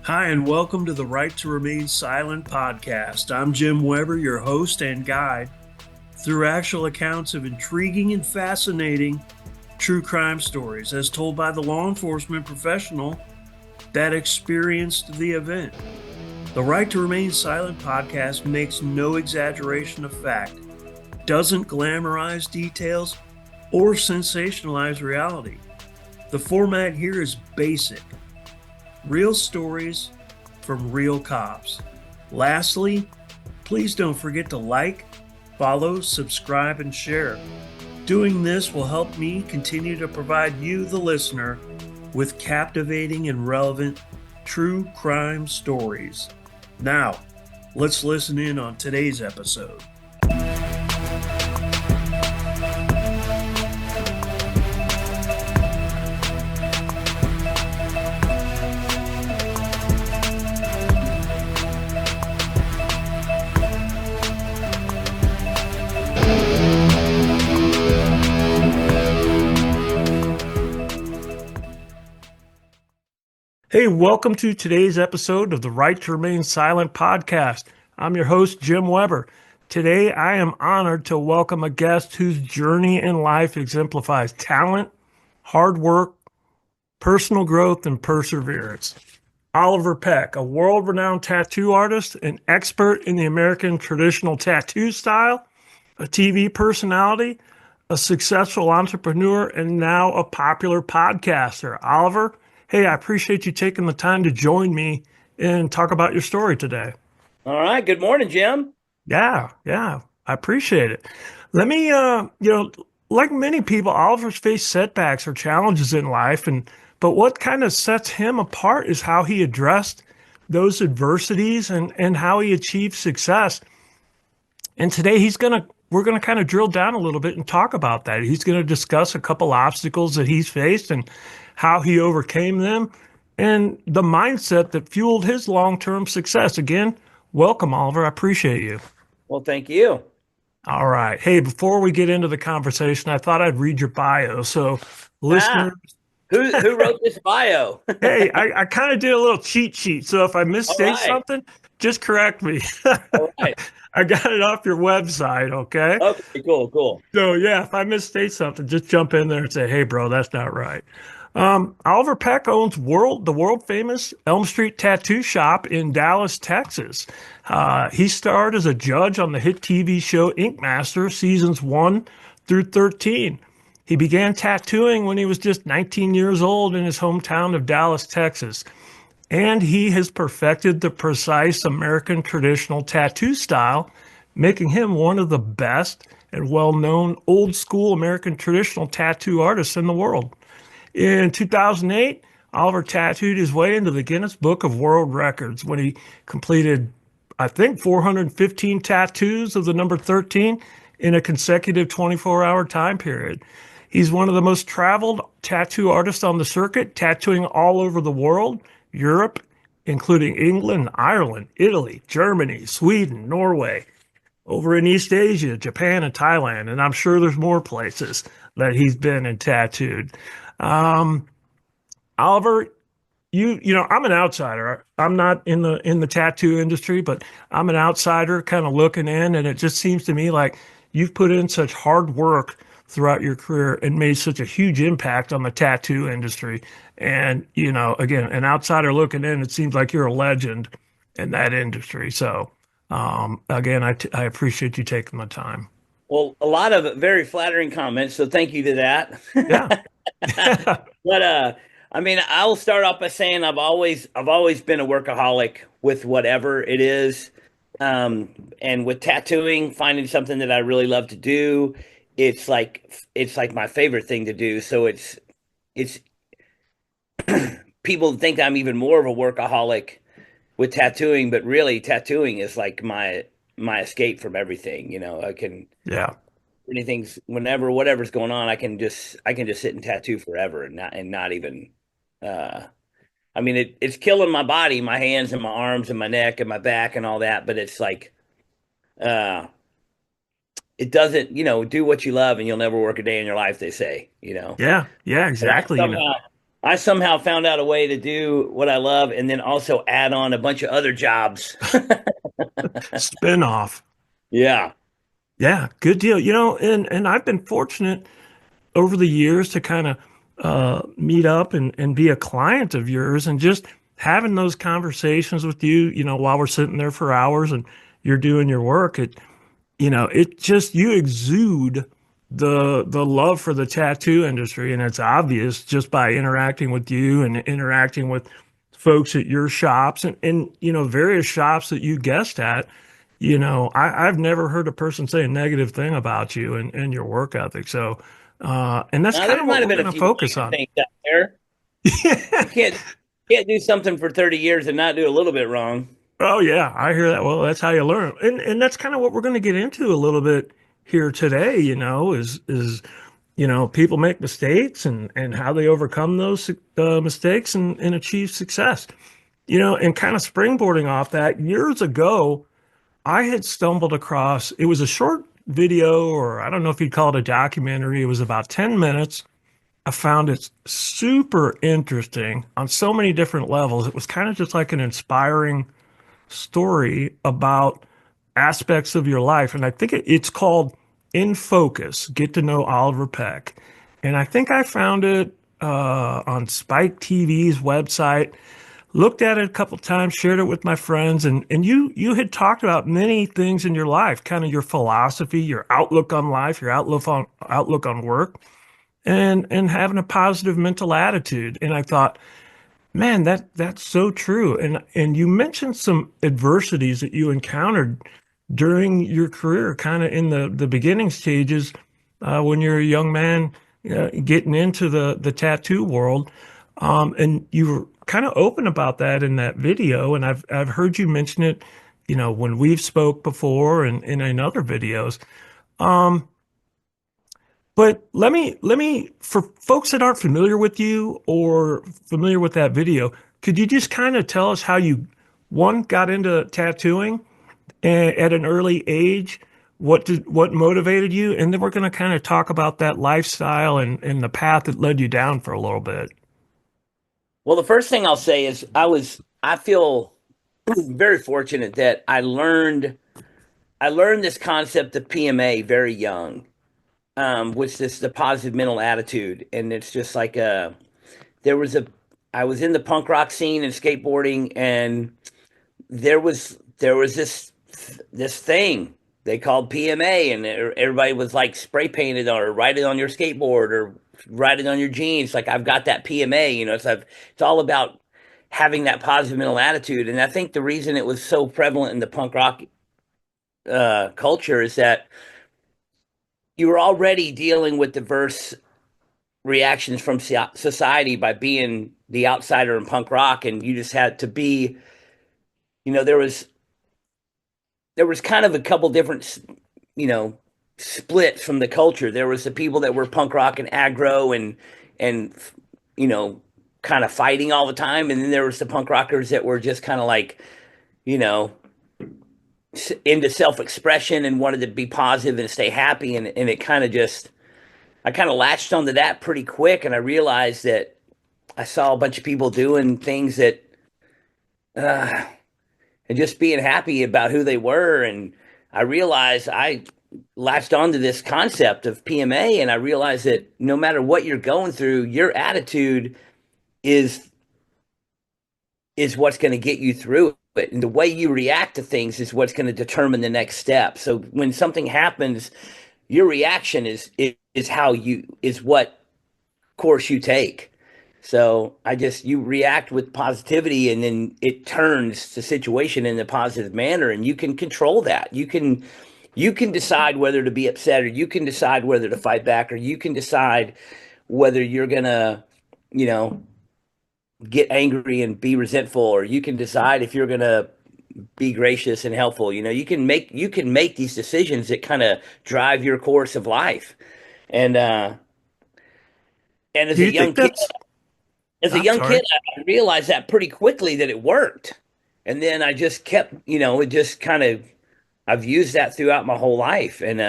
Hi, and welcome to the Right to Remain Silent podcast. I'm Jim Weber, your host and guide through actual accounts of intriguing and fascinating true crime stories as told by the law enforcement professional that experienced the event. The Right to Remain Silent podcast makes no exaggeration of fact, doesn't glamorize details, or sensationalize reality. The format here is basic. Real stories from real cops. Lastly, please don't forget to like, follow, subscribe, and share. Doing this will help me continue to provide you, the listener, with captivating and relevant true crime stories. Now, let's listen in on today's episode. Hey, welcome to today's episode of the Right to Remain Silent podcast. I'm your host, Jim Weber. Today, I am honored to welcome a guest whose journey in life exemplifies talent, hard work, personal growth, and perseverance. Oliver Peck, a world-renowned tattoo artist, an expert in the American traditional tattoo style, a TV personality, a successful entrepreneur, and now a popular podcaster. Oliver, hey, I appreciate you taking the time to join me and talk about your story today. All right. Good morning, Jim. Yeah, I appreciate it. Let me, like many people, Oliver's faced setbacks or challenges in life, but what kind of sets him apart is how he addressed those adversities and how he achieved success. And today we're gonna kind of drill down a little bit and talk about that. He's gonna discuss a couple obstacles that he's faced and how he overcame them and the mindset that fueled his long-term success. Again, welcome, Oliver. I appreciate you. Well, thank you. All right. Hey, before we get into the conversation, I thought I'd read your bio. So, Ah, listeners, who wrote this bio? hey, I kind of did a little cheat sheet. So if I All misstate right. something, just correct me. All right. I got it off your website. Okay. Okay, cool. So yeah, if I misstate something, just jump in there and say, "Hey, bro, that's not right." Oliver Peck owns the world famous Elm Street Tattoo Shop in Dallas, Texas. He starred as a judge on the hit TV show Ink Master seasons 1 through 13. He began tattooing when he was just 19 years old in his hometown of Dallas, Texas. And he has perfected the precise American traditional tattoo style, making him one of the best and well-known old school American traditional tattoo artists in the world. In 2008, Oliver tattooed his way into the Guinness Book of World Records when he completed, I think, 415 tattoos of the number 13 in a consecutive 24-hour time period. He's one of the most traveled tattoo artists on the circuit, tattooing all over the world, Europe, including England, Ireland, Italy, Germany, Sweden, Norway, over in East Asia, Japan, and Thailand. And I'm sure there's more places that he's been and tattooed. Um, Oliver, I'm an outsider. I'm not in the tattoo industry, but I'm an outsider kind of looking in, and it just seems to me like you've put in such hard work throughout your career and made such a huge impact on the tattoo industry. And, again, an outsider looking in, it seems like you're a legend in that industry. So, again, I appreciate you taking the time. Well, a lot of very flattering comments, so thank you to that. Yeah. But I mean, I'll start off by saying I've always been a workaholic with whatever it is. And with tattooing, finding something that I really love to do, it's like my favorite thing to do. So it's people think I'm even more of a workaholic with tattooing, but really tattooing is like my escape from everything. I can Yeah. anything's whenever whatever's going on, I can just sit and tattoo forever and not even I mean it's killing my body, my hands and my arms and my neck and my back and all that, but it's like uh it doesn't, do what you love and you'll never work a day in your life, they say. Yeah. Yeah. But I Exactly. somehow I somehow found out a way to do what I love and then also add on a bunch of other jobs. Spin-off. Yeah. Yeah, good deal. And I've been fortunate over the years to kind of meet up and be a client of yours and just having those conversations with you, while we're sitting there for hours and you're doing your work. It just you exude the love for the tattoo industry, and it's obvious just by interacting with you and interacting with folks at your shops and various shops that you guest at. I've never heard a person say a negative thing about you and your work ethic. So, and that's Now kind there of what might have we're been going a to few focus negative on. things out there. You can't do something for 30 years and not do a little bit wrong. Oh yeah, I hear that. Well, that's how you learn. And that's kind of what we're going to get into a little bit here today, is people make mistakes and how they overcome those mistakes and achieve success. And kind of springboarding off that, years ago, I had stumbled across, it was a short video, or I don't know if you'd call it a documentary. It was about 10 minutes. I found it super interesting on so many different levels. It was kind of just like an inspiring story about aspects of your life. And I think it's called In Focus, Get to Know Oliver Peck. And I think I found it on Spike TV's website, looked at it a couple times, shared it with my friends. And you had talked about many things in your life, kind of your philosophy, your outlook on life, your outlook on work, and having a positive mental attitude. And I thought, man, that's so true. And you mentioned some adversities that you encountered during your career, kind of in the beginning stages, when you're a young man getting into the tattoo world. And you were kind of open about that in that video, and I've heard you mention it, when we've spoke before and in other videos. Um, but let me, for folks that aren't familiar with you or familiar with that video, could you just kind of tell us how you, one, got into tattooing at an early age? What motivated you? And then we're going to kind of talk about that lifestyle and the path that led you down for a little bit. Well, the first thing I'll say is I feel very fortunate that I learned this concept of PMA very young, which is the positive mental attitude. And it's just like there was a I was in the punk rock scene and skateboarding, and there was this thing they called PMA, and everybody was like spray painted or write it on your skateboard or write it on your jeans. Like I've got that PMA, it's all about having that positive mental attitude. And I think the reason it was so prevalent in the punk rock culture is that you were already dealing with diverse reactions from society by being the outsider in punk rock, and you just had to be, you know, there was kind of a couple different, you know, splits from the culture. There was the people that were punk rock and aggro and you know, kind of fighting all the time, and then there was the punk rockers that were just kind of like, you know, into self-expression and wanted to be positive and stay happy, and it kind of just I kind of latched onto that pretty quick, and I realized that I saw a bunch of people doing things that uh, and just being happy about who they were. And I realized I latched onto this concept of PMA, and I realized that no matter what you're going through, your attitude is is what's going to get you through it. And the way you react to things is what's going to determine the next step. So when something happens, your reaction is how you is what course you take. So you react with positivity, and then it turns the situation in a positive manner, and you can control that. You can decide whether to be upset, or you can decide whether to fight back, or you can decide whether you're gonna, you know, get angry and be resentful, or you can decide if you're gonna be gracious and helpful. You can make these decisions that kind of drive your course of life. And and Do you think that's, as a I'm young sorry. kid, I realized that pretty quickly that it worked. And then I just kept, it just kind of, I've used that throughout my whole life. And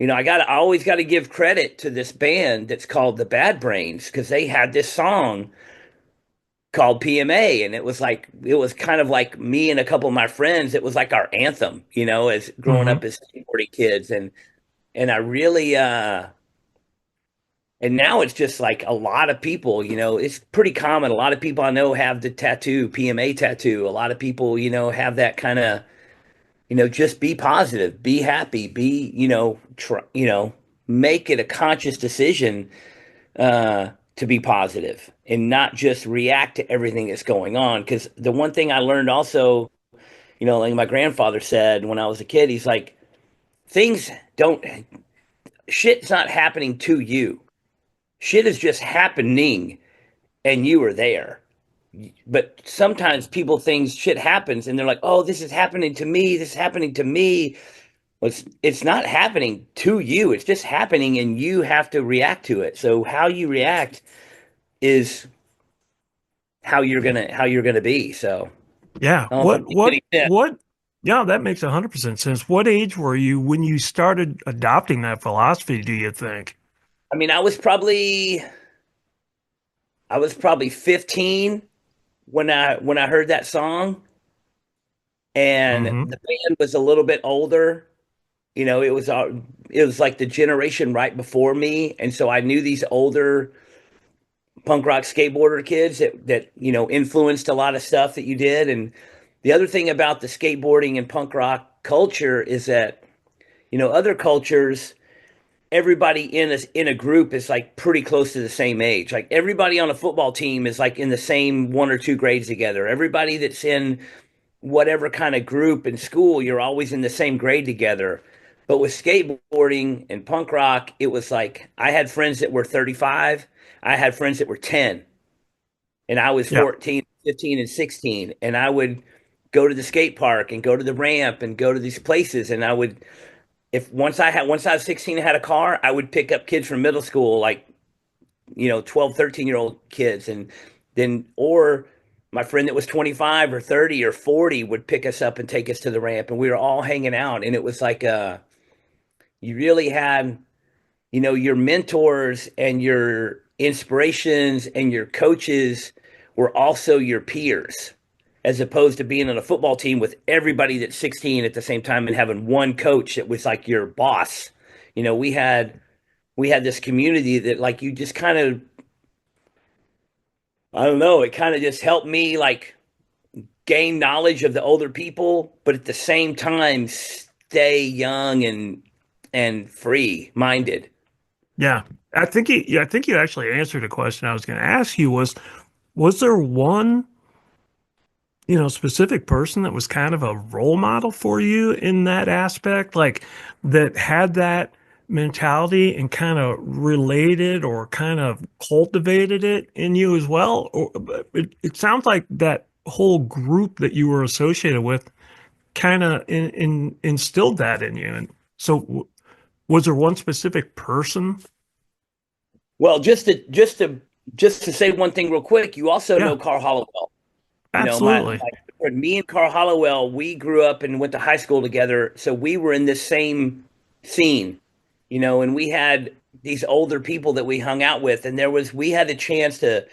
I always got to give credit to this band that's called the Bad Brains because they had this song called PMA, and it was kind of like me and a couple of my friends. It was like our anthem, as growing Hmm. up as skateboarding kids, and I really and now it's just like a lot of people, it's pretty common. A lot of people I know have the tattoo, PMA tattoo. A lot of people, have that kind of, just be positive, be happy, be, make it a conscious decision to be positive and not just react to everything that's going on. Because the one thing I learned also, like my grandfather said when I was a kid, he's like, things don't, shit's not happening to you. Shit is just happening and you were there. But sometimes people things shit happens and they're like, "Oh, this is happening to me. This is happening to me." Well, it's not happening to you. It's just happening and you have to react to it. So how you react is how you're gonna be. So Yeah. I don't know if I'm making any sense. Yeah, that makes 100% sense. What age were you when you started adopting that philosophy, do you think? I mean, I was probably 15 when I heard that song, and Hmm. the band was a little bit older. It was like the generation right before me, and so I knew these older punk rock skateboarder kids that influenced a lot of stuff that you did. And the other thing about the skateboarding and punk rock culture is that other cultures, everybody in a group is like pretty close to the same age. Like everybody on a football team is like in the same one or two grades together. Everybody that's in whatever kind of group in school, you're always in the same grade together. But with skateboarding and punk rock, it was like I had friends that were 35, I had friends that were 10, and I was Yeah. 14, 15, and 16. And I would go to the skate park and go to the ramp and go to these places. And I would, if once I was 16 and had a car, I would pick up kids from middle school, like 12, 13-year-old kids. And then, or my friend that was 25 or 30 or 40 would pick us up and take us to the ramp. And we were all hanging out. And it was like, you really had, your mentors and your inspirations and your coaches were also your peers, as opposed to being on a football team with everybody that's 16 at the same time and having one coach that was like your boss. We had this community that like you just kind of, I don't know, it kind of just helped me like gain knowledge of the older people, but at the same time stay young and free minded. Yeah. I think you actually answered a question I was going to ask you was there one, specific person that was kind of a role model for you in that aspect, like that had that mentality and kind of related or kind of cultivated it in you as well? Or it sounds like that whole group that you were associated with kind of instilled that in you. And so, was there one specific person? Well, just to say one thing real quick, you also Yeah, know Carl Hollowell. absolutely. Me and Carl Hollowell, we grew up and went to high school together, so we were in this same scene, and we had these older people that we hung out with, and we had a chance to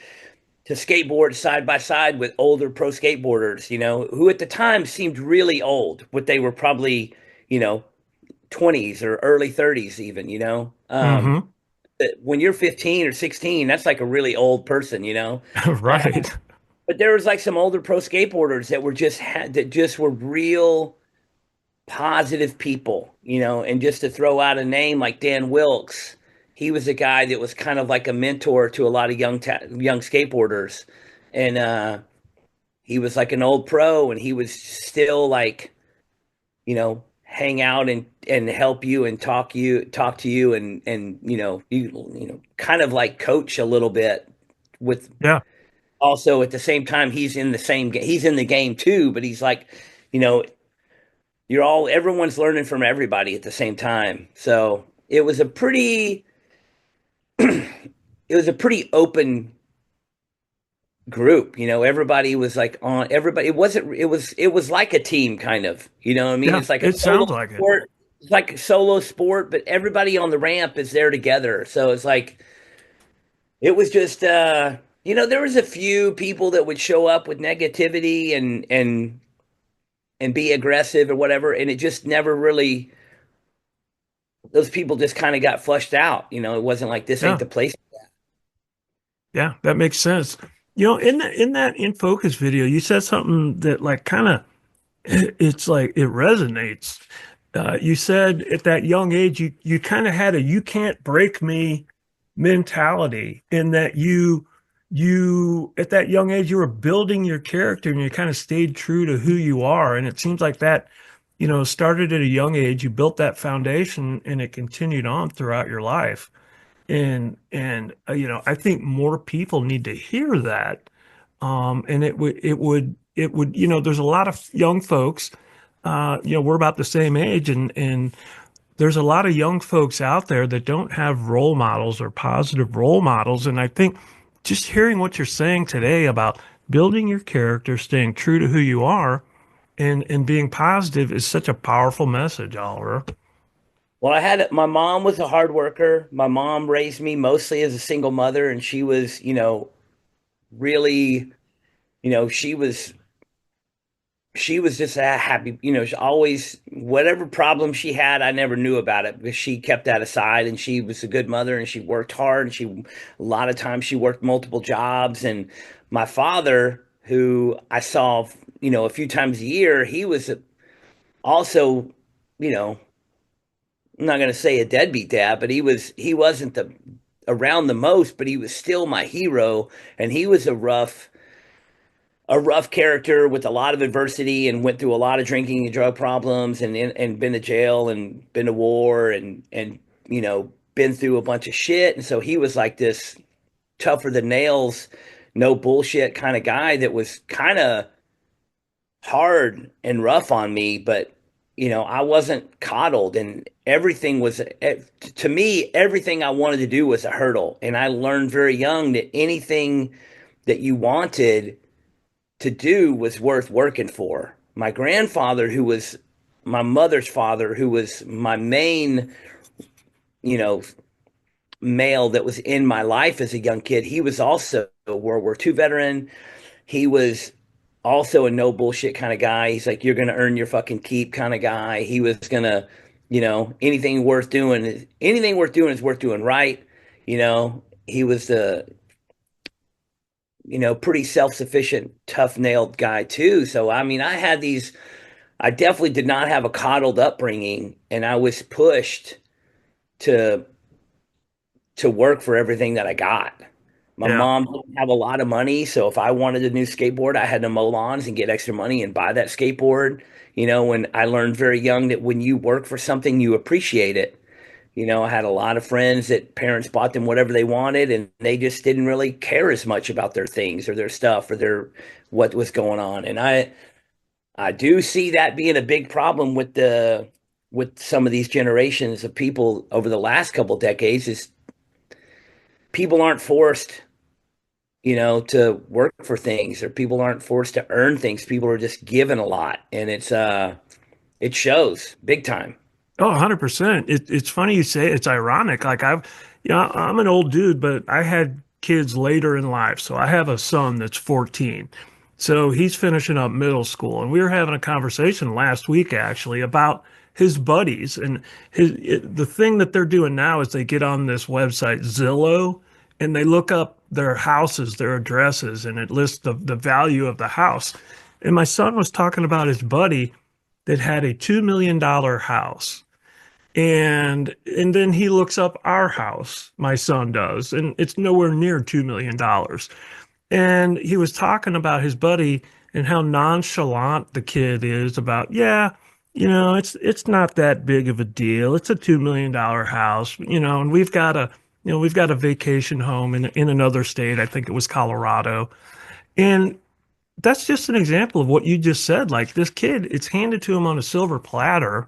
skateboard side by side with older pro skateboarders, who at the time seemed really old, but they were probably, you know, 20s or early 30s even. Hmm. When you're 15 or 16, that's like a really old person, Uh, Right. but there was like some older pro skateboarders that just were real positive people, and just to throw out a name like Dan Wilkes, he was a guy that was kind of like a mentor to a lot of young skateboarders. And he was like an old pro and he was still like, hang out and help you and talk to you and you kind of like coach a little bit with Yeah. also at the same time he's in the game too, but he's like, you know everyone's learning from everybody at the same time. So it was a pretty open group. Everybody was like on everybody. It was like a team kind of. You know what I mean? Yeah. It's like a It solo sounds like it. sport, it's like a solo sport, but everybody on the ramp is there together. So it's like it was just there was a few people that would show up with negativity and be aggressive or whatever, and it just never really those people just kind of got flushed out. It wasn't like this ain't Yeah, the place. yeah, that makes sense. In that In Focus video, you said something that like kind of it's like it resonates. You said at that young age, you kind of had a "you can't break me" mentality, in that you at that young age you were building your character and you kind of stayed true to who you are. And it seems like that, started at a young age. You built that foundation and it continued on throughout your life. And I think more people need to hear that. And it would, there's a lot of young folks, we're about the same age, and there's a lot of young folks out there that don't have role models or positive role models. And I think just hearing what you're saying today about building your character, staying true to who you are, and being positive is such a powerful message, Oliver. Well, I had my mom was a hard worker. My mom raised me mostly as a single mother, and she was, really, she was just a happy, she always whatever problem she had, I never knew about it because she kept that aside, and she was a good mother, and she worked hard, and she a lot of times she worked multiple jobs. And my father, who I saw, a few times a year, he was also, you know, I'm not going to say a deadbeat dad, but he wasn't the around the most, but he was still my hero, and he was a rough character with a lot of adversity and went through a lot of drinking and drug problems and been to jail and been to war and been through a bunch of shit. And so he was like this tougher than nails, no bullshit kind of guy that was kind of hard and rough on me, but I wasn't coddled, and everything was to me, everything I wanted to do was a hurdle. And I learned very young that anything that you wanted to do was worth working for. My grandfather, who was my mother's father, who was my main, you know, male that was in my life as a young kid, he was also a World War II veteran. He was also a no bullshit kind of guy. He's like, you're gonna earn your fucking keep kind of guy. He was gonna, anything worth doing is worth doing right. He was the pretty self-sufficient, tough-nailed guy too. So I mean, I definitely did not have a coddled upbringing, and I was pushed to work for everything that I got. My Yeah. mom didn't have a lot of money, so if I wanted a new skateboard, I had to mow lawns and get extra money and buy that skateboard. When I learned very young that when you work for something, you appreciate it. I had a lot of friends that parents bought them whatever they wanted, and they just didn't really care as much about their things or their stuff or their what was going on. And I do see that being a big problem with some of these generations of people over the last couple decades is people aren't forced, to work for things, or people aren't forced to earn things. People are just given a lot, and it shows big time. Oh, 100%. It's funny you say it. It's ironic. Like I'm an old dude, but I had kids later in life. So I have a son that's 14. So he's finishing up middle school. And we were having a conversation last week actually about his buddies. And the thing that they're doing now is they get on this website, Zillow, and they look up their houses, their addresses, and it lists the value of the house. And my son was talking about his buddy that had a $2 million house. And then he looks up our house, my son does, and it's nowhere near $2 million. And he was talking about his buddy and how nonchalant the kid is about, yeah, it's not that big of a deal. It's a $2 million house, and we've got a vacation home in another state. I think it was Colorado. And that's just an example of what you just said. Like this kid, it's handed to him on a silver platter,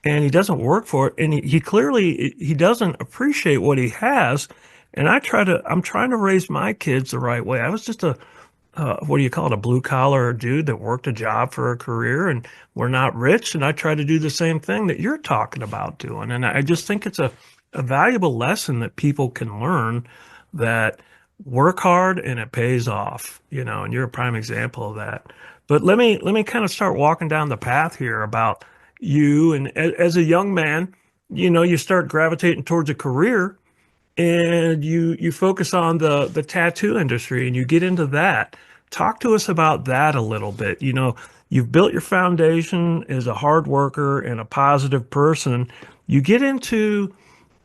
and he doesn't work for it, and he clearly he doesn't appreciate what he has. And I'm trying to raise my kids the right way. I was just what do you call it, a blue collar dude that worked a job for a career, and we're not rich. And I try to do the same thing that you're talking about doing. And I just think it's a valuable lesson that people can learn, that work hard and it pays off, and you're a prime example of that. But let me kind of start walking down the path here about you. And as a young man, you start gravitating towards a career, and you focus on the tattoo industry, and you get into that. Talk to us about that a little bit. You've built your foundation as a hard worker and a positive person. You get into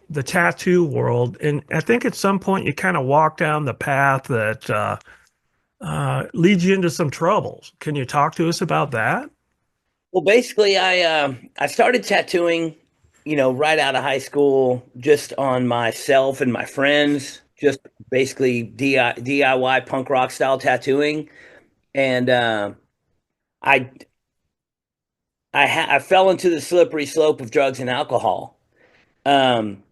the tattoo world, and I think at some point you kind of walk down the path that leads you into some troubles. Can you talk to us about that? Well, basically, I started tattooing, right out of high school, just on myself and my friends, just basically DIY punk rock style tattooing, and I I fell into the slippery slope of drugs and alcohol, um,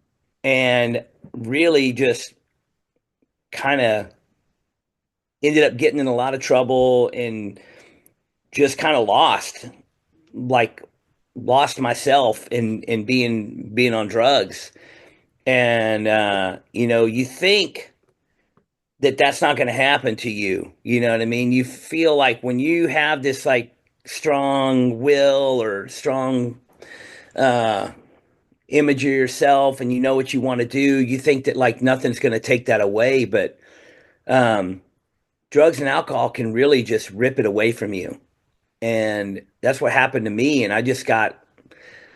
and really just kind of ended up getting in a lot of trouble and just kind of like lost myself in being on drugs. And you think that that's not going to happen to you. You know what I mean? You feel like when you have this like strong will or strong uh image of yourself and you know what you want to do, you think that like nothing's going to take that away, but um drugs and alcohol can really just rip it away from you. And that's what happened to me. And I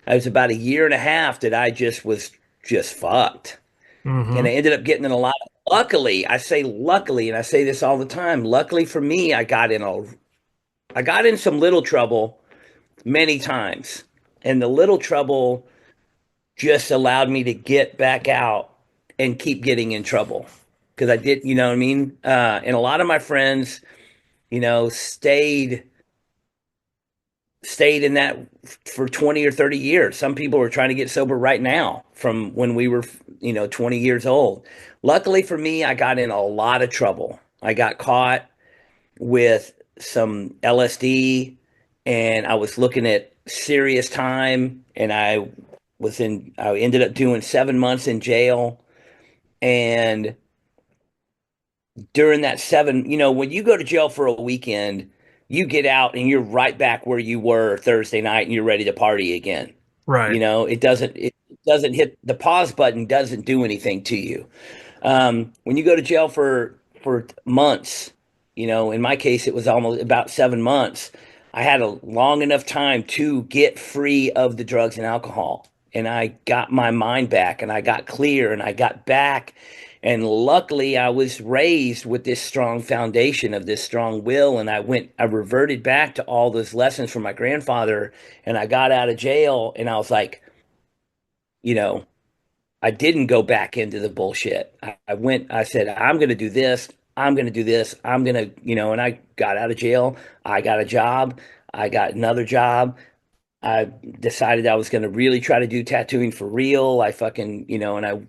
was about a year and a half that I just was just fucked. And Mm-hmm. I ended up getting in a lot. Luckily, I say luckily, and I say this all the time. Luckily for me, I got in some little trouble many times, and the little trouble just allowed me to get back out and keep getting in trouble because I did, you know what I mean. And a lot of my friends, stayed in that for 20 or 30 years. Some people are trying to get sober right now from when we were, 20 years old. Luckily for me, I got in a lot of trouble. I got caught with some LSD and I was looking at serious time and I ended up doing 7 months in jail. And during that seven, when you go to jail for a weekend, you get out and you're right back where you were Thursday night and you're ready to party again. Right. It doesn't hit the pause button, doesn't do anything to you. When you go to jail for months, in my case, it was almost about 7 months. I had a long enough time to get free of the drugs and alcohol, and I got my mind back, and I got clear, and I got back. And luckily, I was raised with this strong foundation of this strong will, and I reverted back to all those lessons from my grandfather, and I got out of jail, and I was like, you know, I didn't go back into the bullshit. I said, I'm going to do this. I'm going to do this. I'm going to, and I got out of jail. I got a job. I got another job. I decided I was going to really try to do tattooing for real. I fucking, and I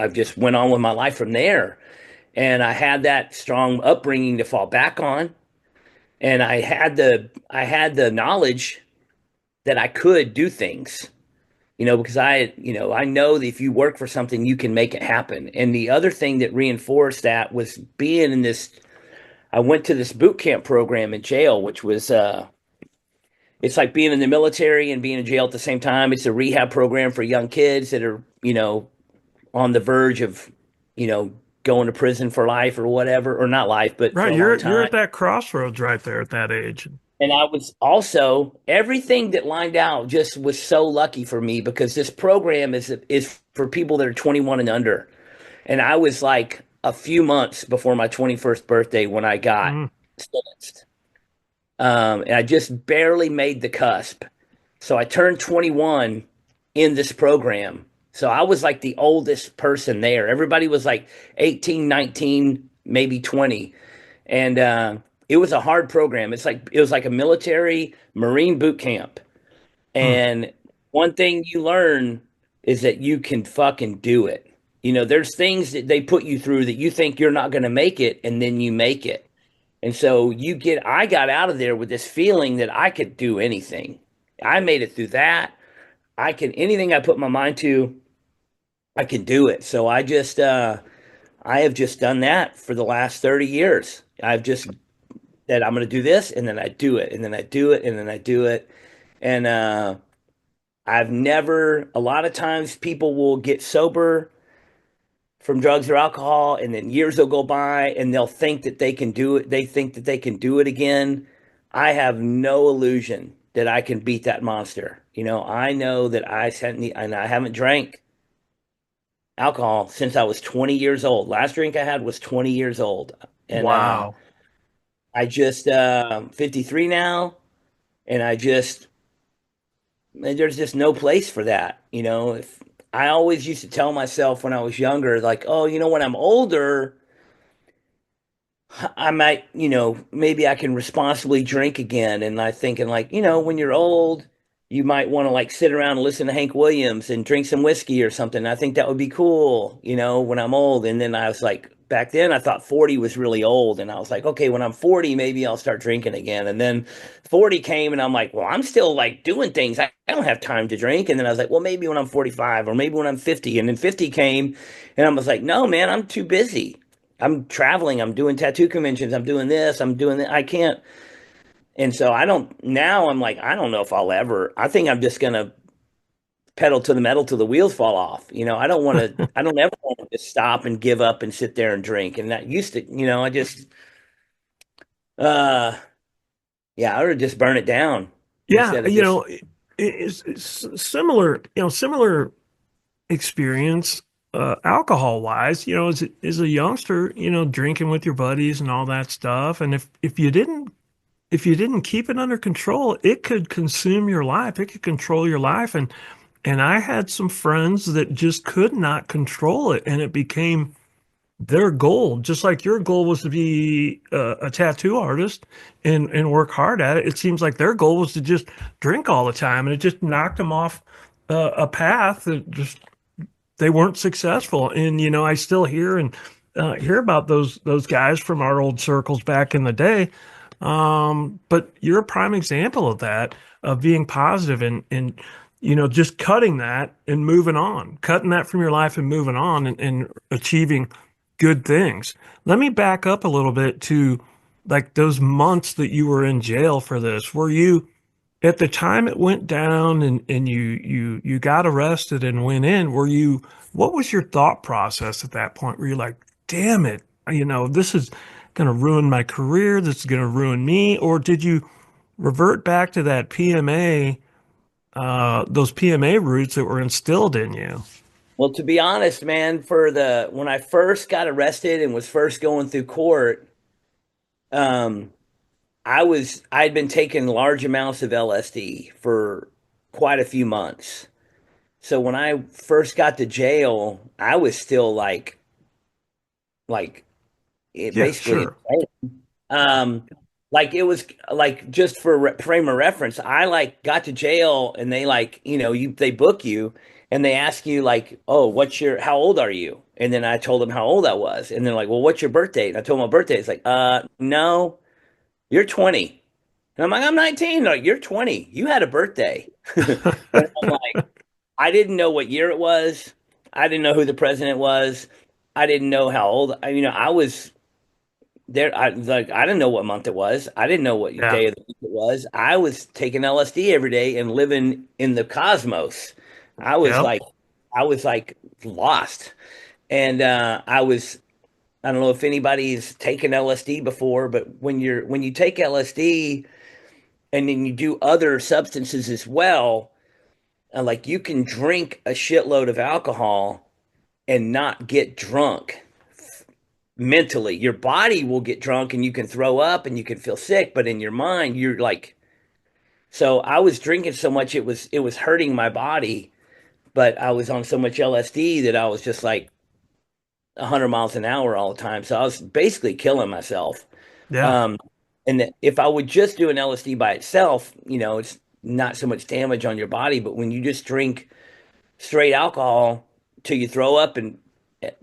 just went on with my life from there. And I had that strong upbringing to fall back on. And I had the knowledge that I could do things, because I know that if you work for something, you can make it happen. And the other thing that reinforced that was being in this, I went to this boot camp program in jail, which was, it's like being in the military and being in jail at the same time. It's a rehab program for young kids that are, on the verge of, you know, going to prison for life or whatever, or not life, but for Right. a long You're time. at that crossroads right there at that age. And I was also everything that lined out just was so lucky for me because this program is for people that are 21 and under. And I was like a few months before my 21st birthday when I got Mm. sentenced. And I just barely made the cusp. So I turned 21 in this program. So I was like the oldest person there. Everybody was like 18, 19, maybe 20. And it was a hard program. It was like a military Marine boot camp. Mm. And one thing you learn is that you can fucking do it. There's things that they put you through that you think you're not going to make it, and then you make it. And so I got out of there with this feeling that I could do anything. I made it through that. Anything I put my mind to, I can do it. So I have just done that for the last 30 years. I've just said, I'm going to do this, and then I do it, and then I do it, and then I do it. And a lot of times people will get sober from drugs or alcohol, and then years will go by and they'll think that they can do it. They think that they can do it again. I have no illusion that I can beat that monster. I know that and I haven't drank alcohol since I was 20 years old. Last drink I had was 20 years old. And Wow. I just 53 now, and there's just no place for that. If I always used to tell myself when I was younger, like, oh, when I'm older, I might, maybe I can responsibly drink again. And I thinking like, when you're old, you might want to like sit around and listen to Hank Williams and drink some whiskey or something. I think that would be cool, when I'm old. And then I was like, back then I thought 40 was really old. And I was like, okay, when I'm 40, maybe I'll start drinking again. And then 40 came and I'm like, well, I'm still like doing things. I don't have time to drink. And then I was like, well, maybe when I'm 45 or maybe when I'm 50. And then 50 came and I was like, no, man, I'm too busy. I'm traveling, I'm doing tattoo conventions, I'm doing this, I'm doing that. I can't. And so now I'm like, I don't know if I think I'm just going to pedal to the metal till the wheels fall off. I don't ever want to just stop and give up and sit there and drink. And that used to, uh, yeah, I would just burn it down Yeah, instead of just, it's similar, similar experience, alcohol wise, as a youngster, drinking with your buddies and all that stuff. And if you didn't keep it under control, it could consume your life. It could control your life. And I had some friends that just could not control it, and it became their goal, just like your goal was to be a tattoo artist and work hard at it. It seems like their goal was to just drink all the time, and it just knocked them off a path that just they weren't successful. And I still hear about those guys from our old circles back in the day. But you're a prime example of that, of being positive and just cutting that and moving on, cutting that from your life and moving on and achieving good things. Let me back up a little bit to like those months that you were in jail for this. Were you at the time it went down and you got arrested and went in, what was your thought process at that point? Were you like, damn it, this is going to ruin my career, this is going to ruin me? Or did you revert back to that PMA, those PMA roots that were instilled in you? well, to be honest, man, when I first got arrested and was first going through court, um, I'd been taking large amounts of LSD for quite a few months. So when I first got to jail, I was still like it Yeah, basically sure. um like it was like just for frame of reference, I like got to jail and they like, they book you and they ask you like, "Oh, how old are you?" And then I told them how old I was. And they're like, "Well, what's your birthday?" And I told them my birthday. It's like, no, you're 20." And I'm like, "I'm 19." They're like, "You're 20. You had a birthday." And I'm like, I didn't know what year it was. I didn't know who the president was. I didn't know how old. I was there. I didn't know what month it was. I didn't know what Yeah. day of the week it was. I was taking LSD every day and living in the cosmos. I was Yep. like, I was like lost, and I was. I don't know if anybody's taken LSD before, but when you take LSD and then you do other substances as well, like you can drink a shitload of alcohol and not get drunk mentally. Your body will get drunk and you can throw up and you can feel sick, but in your mind, you're like, so I was drinking so much it was hurting my body, but I was on so much LSD that I was just like 100 miles an hour all the time. So I was basically killing myself. Yeah. Um, and if I would just do an LSD by itself, it's not so much damage on your body, but when you just drink straight alcohol till you throw up and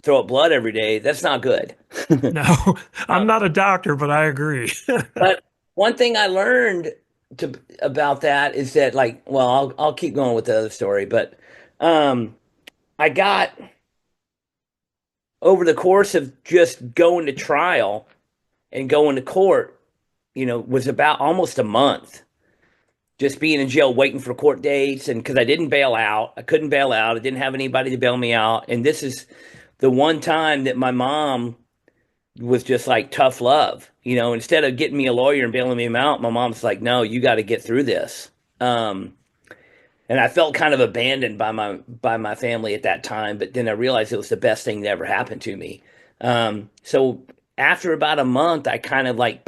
throw up blood every day, that's not good. No, I'm Um, not a doctor, but I agree. but one thing I learned to about that is that like, well, I'll keep going with the other story, but um, I got over the course of just going to trial and going to court, was about almost a month. Just being in jail, waiting for court dates, and because I didn't bail out, I couldn't bail out. I didn't have anybody to bail me out, and this is the one time that my mom was just like tough love. Instead of getting me a lawyer and bailing me out, my mom's like, "No, you got to get through this." And I felt kind of abandoned by my family at that time, but then I realized it was the best thing that ever happened to me. So after about a month, I kind of like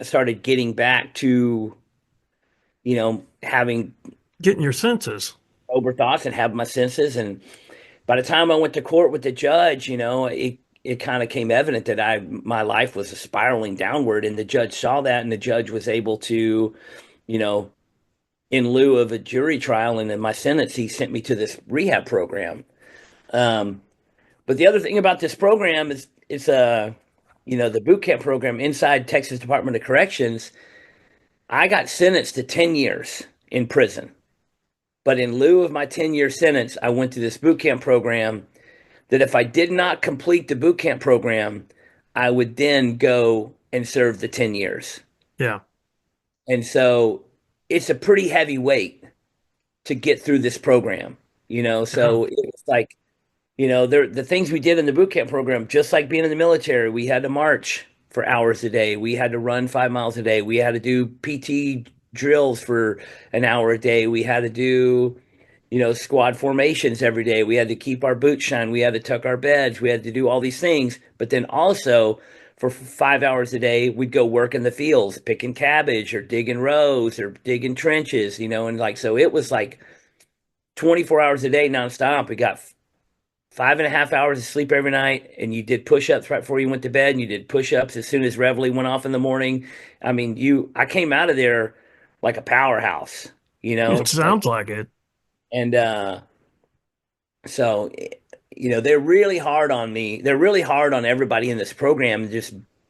started getting back to, having Getting your senses. sober thoughts and have my senses. And by the time I went to court with the judge, it kind of came evident that my life was spiraling downward, and the judge saw that, and the judge was able to, you know, in lieu of a jury trial and in my sentence, he sent me to this rehab program. Um, but the other thing about this program is the boot camp program inside Texas Department of Corrections. I got sentenced to 10 years in prison. But in lieu of my 10-year sentence, I went to this boot camp program that if I did not complete the boot camp program, I would then go and serve the 10 years. Yeah. And so it's a pretty heavy weight to get through this program, Yeah. so it was like, the things we did in the boot camp program, just like being in the military, we had to march for hours a day. We had to run 5 miles a day. We had to do PT drills for an hour a day. We had to do, squad formations every day. We had to keep our boots shined. We had to tuck our beds. We had to do all these things. But then also for 5 hours a day, we'd go work in the fields, picking cabbage or digging rows or digging trenches, and like, so it was like 24 hours a day nonstop. We got 5.5 hours of sleep every night, and you did push-ups right before you went to bed, and you did push-ups as soon as Reveille went off in the morning. I mean, I came out of there like a powerhouse, It like, sounds like it. and so they're really hard on me. They're really hard on everybody in this program,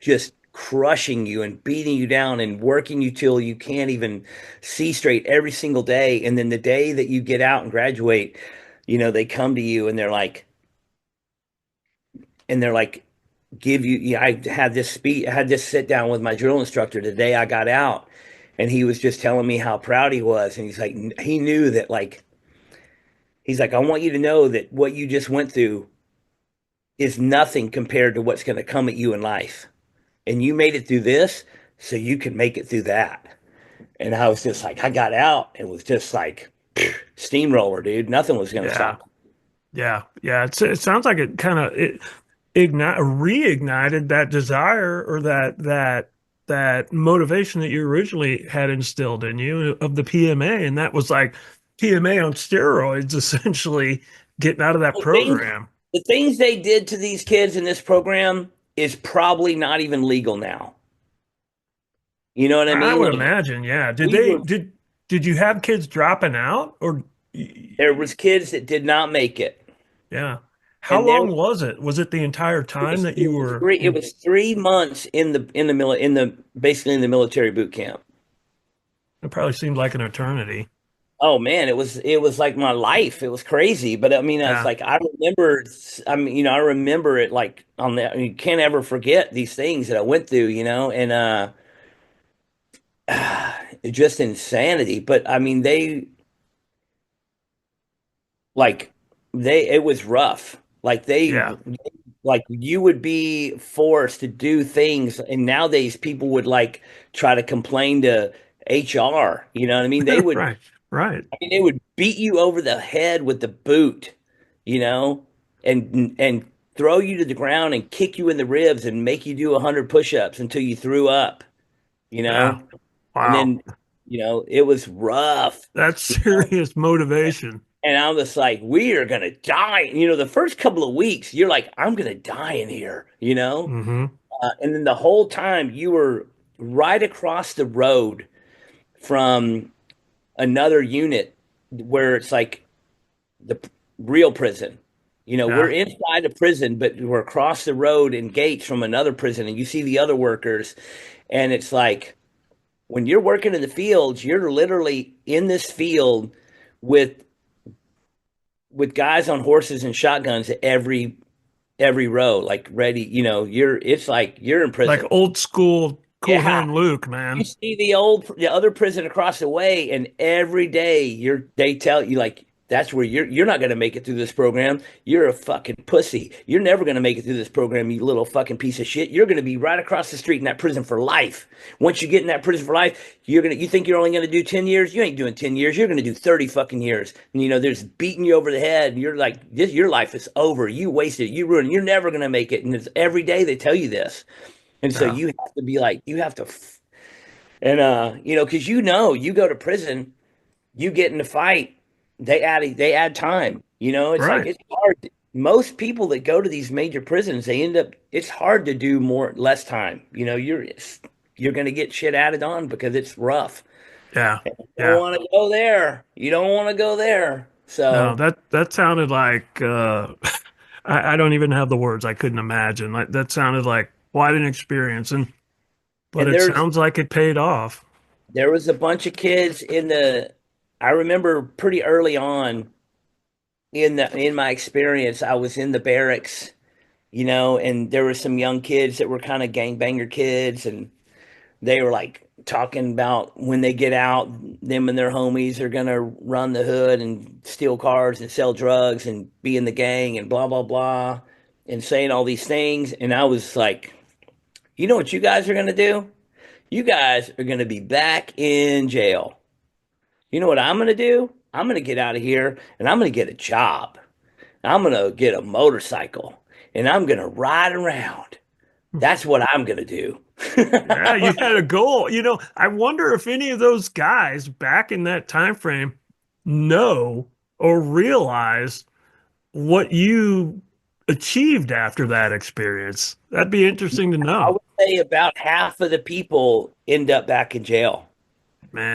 just crushing you and beating you down and working you till you can't even see straight every single day. And then the day that you get out and graduate, they come to you and they're like, give you. Yeah, I had this sit down with my drill instructor the day I got out, and he was just telling me how proud he was, and he's like, he knew that, like, he's like, I want you to know that what you just went through is nothing compared to what's going to come at you in life. And you made it through this, so you can make it through that. And I was just like, I got out and was just like steamroller, dude. Nothing was going to Yeah. stop. Yeah. Yeah. It sounds like it kind of reignited that desire or that motivation that you originally had instilled in you of the PMA. And that was like PMA on steroids, essentially getting out of that The things, program. the things they did to these kids in this program is probably not even legal now. You know what I I mean? would Like, imagine. Yeah. we were, Did you have kids dropping out or, there was kids that did not make it. yeah. How And there long was it? Was it the entire time that it you was were three it in? was 3 months basically in the military boot camp. It probably seemed like an eternity. Oh man, it was like my life. It was crazy, but I mean, it's Yeah. like I remember it like on the. You can't ever forget these things that I went through, and just insanity. But I mean, like it was rough. Yeah. Like you would be forced to do things, and nowadays people would like try to complain to HR. You know what I mean? Right. Right. They would beat you over the head with the boot, you know, and throw you to the ground and kick you in the ribs and make you do 100 push-ups until you threw up, you Yeah. know, and Wow. then it was rough, That's you know. serious motivation. And I was like, we are gonna die. The first couple of weeks, you're like, I'm gonna die in here, Hmm. and then the whole time you were right across the road from another unit where it's like the real prison, We're Yeah. inside a prison, but we're across the road in gates from another prison, and you see the other workers, and it's like when you're working in the fields, you're literally in this field with guys on horses and shotguns at every row, like ready. It's like you're in Like prison. old school Cool Yeah, Hand Luke, you man. see the other prison across the way, and every day they tell you like that's where you're not gonna make it through this program. You're a fucking pussy. You're never gonna make it through this program, you little fucking piece of shit. You're gonna be right across the street in that prison for life. Once you get in that prison for life, you think you're only gonna do 10 years? You ain't doing 10 years. You're gonna do 30 fucking years. And there's beating you over the head, and you're like, your life is over. You wasted it, you ruined it. You're never gonna make it. And it's every day they tell you this. And so Yeah. you have to be like, you have to and because you go to prison, you get in a fight, they add time. It's like Right. it's hard. Most people that go to these major prisons, they end up. It's hard to do less time. You're going to get shit added on because it's rough. Yeah. You don't Yeah. want to go there. You don't want to go there. No, So, that sounded like I don't even have the words. I couldn't imagine. Like that sounded like quite an experience, and but and it sounds like it paid off. there was a bunch of kids in the. I remember pretty early on in my experience, I was in the barracks, and there were some young kids that were kind of gangbanger kids, and they were like talking about when they get out, them and their homies are gonna run the hood and steal cars and sell drugs and be in the gang and blah blah blah, and saying all these things. And I was like, you know what you guys are gonna do? You guys are gonna be back in jail. You know what I'm gonna do? I'm gonna get out of here and I'm gonna get a job. I'm gonna get a motorcycle and I'm gonna ride around. That's what I'm gonna do. Yeah, you had a goal. I wonder if any of those guys back in that time frame know or realize what you achieved after that experience. That'd be interesting to I know. would say about half of the people end up back in jail.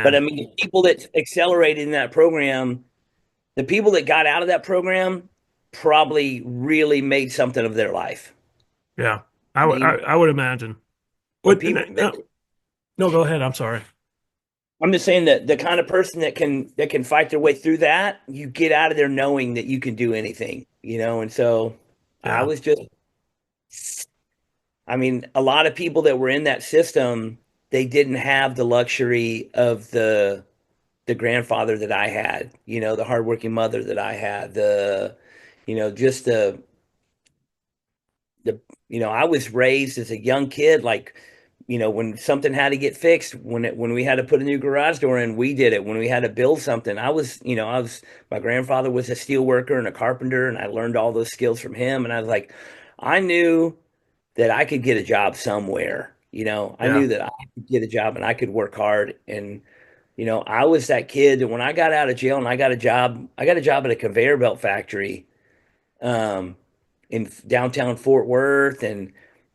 But I Man, mean, the people that accelerated in that program, the people that got out of that program probably really made something of their life. yeah, I I would imagine. the What? people that No, no, go ahead. I'm sorry. I'm just saying that the kind of person that can fight their way through that, you get out of there knowing that you can do anything. And so I Yeah, was just, I mean, a lot of people that were in that system, they didn't have the luxury of the grandfather that I had, the hardworking mother that I had, just the I was raised as a young kid, like, when something had to get fixed, when we had to put a new garage door in, we did it. When we had to build something, my grandfather was a steel worker and a carpenter, and I learned all those skills from him. And I was like, I knew that I could get a job somewhere. I yeah, knew that I could get a job and I could work hard. And I was that kid that when I got out of jail and I got a job at a conveyor belt factory, um, in downtown Fort Worth. And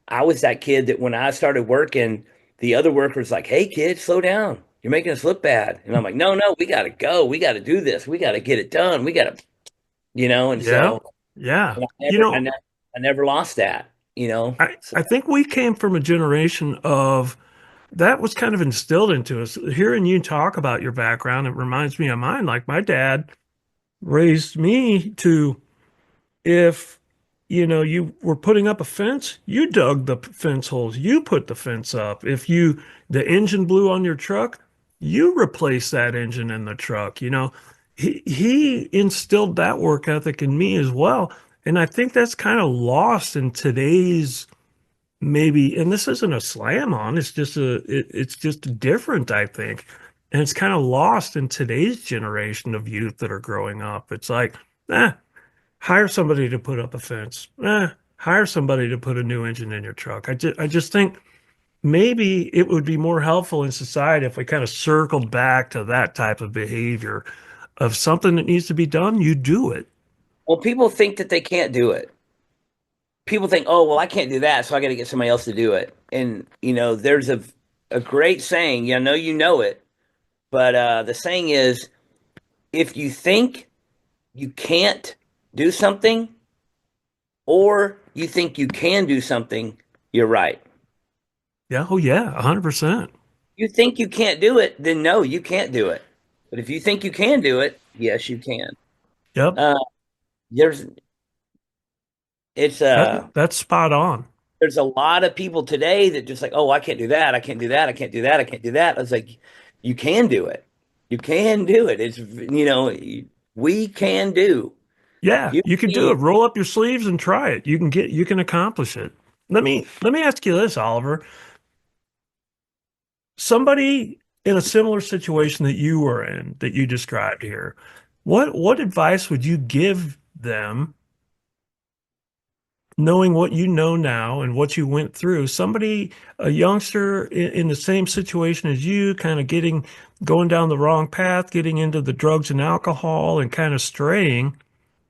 I was that kid that when I started working, the other workers like, "Hey kid, slow down. You're making us look bad." And I'm like, "No, no, we got to go. We got to do this. We got to get it done. We got to, and yeah, so yeah. and You know, I never lost that. So I think we came from a generation of that was kind of instilled into us. Hearing you talk about your background, it reminds me of mine. Like my dad raised me to if you were putting up a fence, you dug the fence holes, you put the fence up. If the engine blew on your truck, you replace that engine in the truck. He instilled that work ethic in me as well. And I think that's kind of lost in today's maybe, and this isn't a slam on, it's just different, I think. And it's kind of lost in today's generation of youth that are growing up. It's like, eh, hire somebody to put up a fence. Hire somebody to put a new engine in your truck. I just think maybe it would be more helpful in society if we kind of circled back to that type of behavior of something that needs to be done, you do it. well, people think that they can't do it. People think, "Oh, well, I can't do that, so I got to get somebody else to do it." And there's a great saying. I know you know it, but the saying is, if you think you can't do something, or you think you can do something, you're right. Yeah. Oh, yeah. 100%. You think you can't do it, then no, you can't do it. But if you think you can do it, yes, you can. Yep. Uh, there's it's That's spot on. there's a lot of people today that just like, oh, I can't do that, I can't do that, I can't do that, I can't do that. I was like, you can do it. You can do it. We can do. Yeah. You You can do need it. Roll up your sleeves and try it. You can accomplish it. Let me ask you this, Oliver. Somebody in a similar situation that you were in, that you described here, what advice would you give them, knowing what you know now and what you went through? Somebody, a youngster in the same situation as you, kind of going down the wrong path, getting into the drugs and alcohol and kind of straying.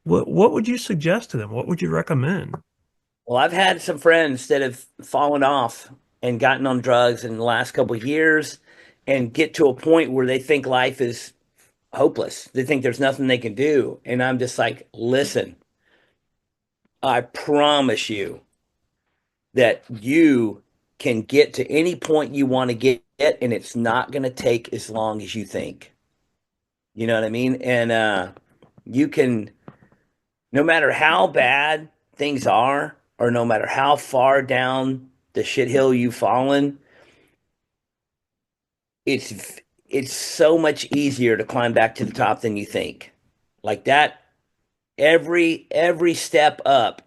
What would you suggest to them? What would you recommend? Well, I've had some friends that have fallen off and gotten on drugs in the last couple of years and get to a point where they think life is hopeless. They think there's nothing they can do. And I'm just like, listen, I promise you that you can get to any point you want to get, and it's not going to take as long as you think. You know what I mean? And you can, no matter how bad things are, or no matter how far down the shit hill you've fallen, it's it's so much easier to climb back to the top than you think. Like that, every step up,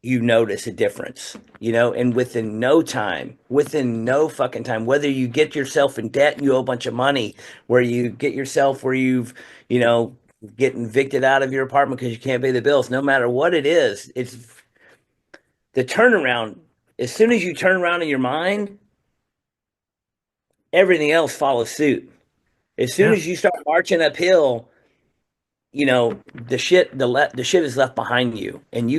you notice a difference, and within no fucking time, whether you get yourself in debt and you owe a bunch of money, where you get yourself where you've, you know, getting evicted out of your apartment because you can't pay the bills, no matter what it is, it's the turnaround. As soon as you turn around in your mind, everything else follows suit. As soon Yeah. as you start marching uphill, the shit is left behind you, and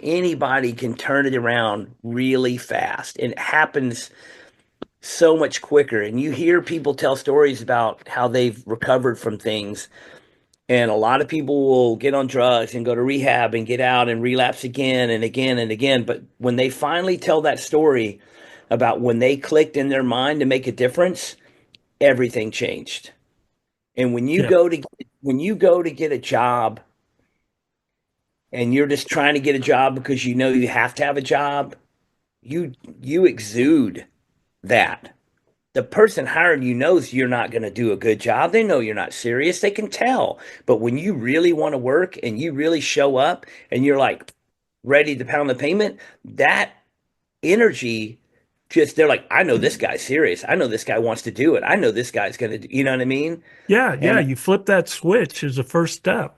anybody can turn it around really fast, and it happens so much quicker. And you hear people tell stories about how they've recovered from things, and a lot of people will get on drugs and go to rehab and get out and relapse again and again and again, but when they finally tell that story about when they clicked in their mind to make a difference, everything changed. And Yeah. when you go to get a job, and you're just trying to get a job because you know you have to have a job, you you exude that. The person hiring you knows you're not going to do a good job. They know you're not serious. They can tell. But when you really want to work and you really show up and you're like ready to pound the payment, that energy, just they're like, I know this guy's serious. I know this guy wants to do it. I know this guy's going to, you know what I mean? Yeah. Yeah. And You flip that switch is the first step.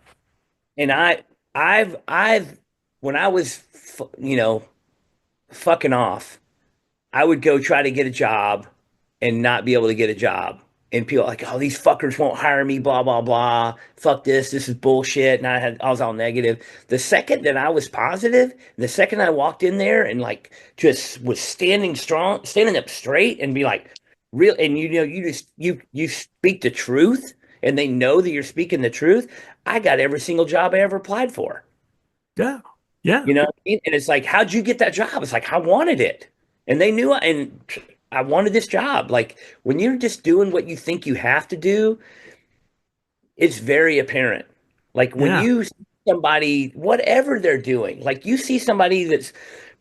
and I've when I was fucking off, I would go try to get a job and not be able to get a job. And people are like, oh, these fuckers won't hire me, blah, blah, blah. Fuck this. This is bullshit. And I was all negative. The second that I was positive, the second I walked in there and like just was standing strong, standing up straight and be like, real. And you speak the truth and they know that you're speaking the truth. I got every single job I ever applied for. Yeah. Yeah. You know what I mean? And it's like, how'd you get that job? It's like, I wanted it. And they knew and I wanted this job. Like when you're just doing what you think you have to do, it's very apparent. Like when Yeah. you see somebody, whatever they're doing, like you see somebody that's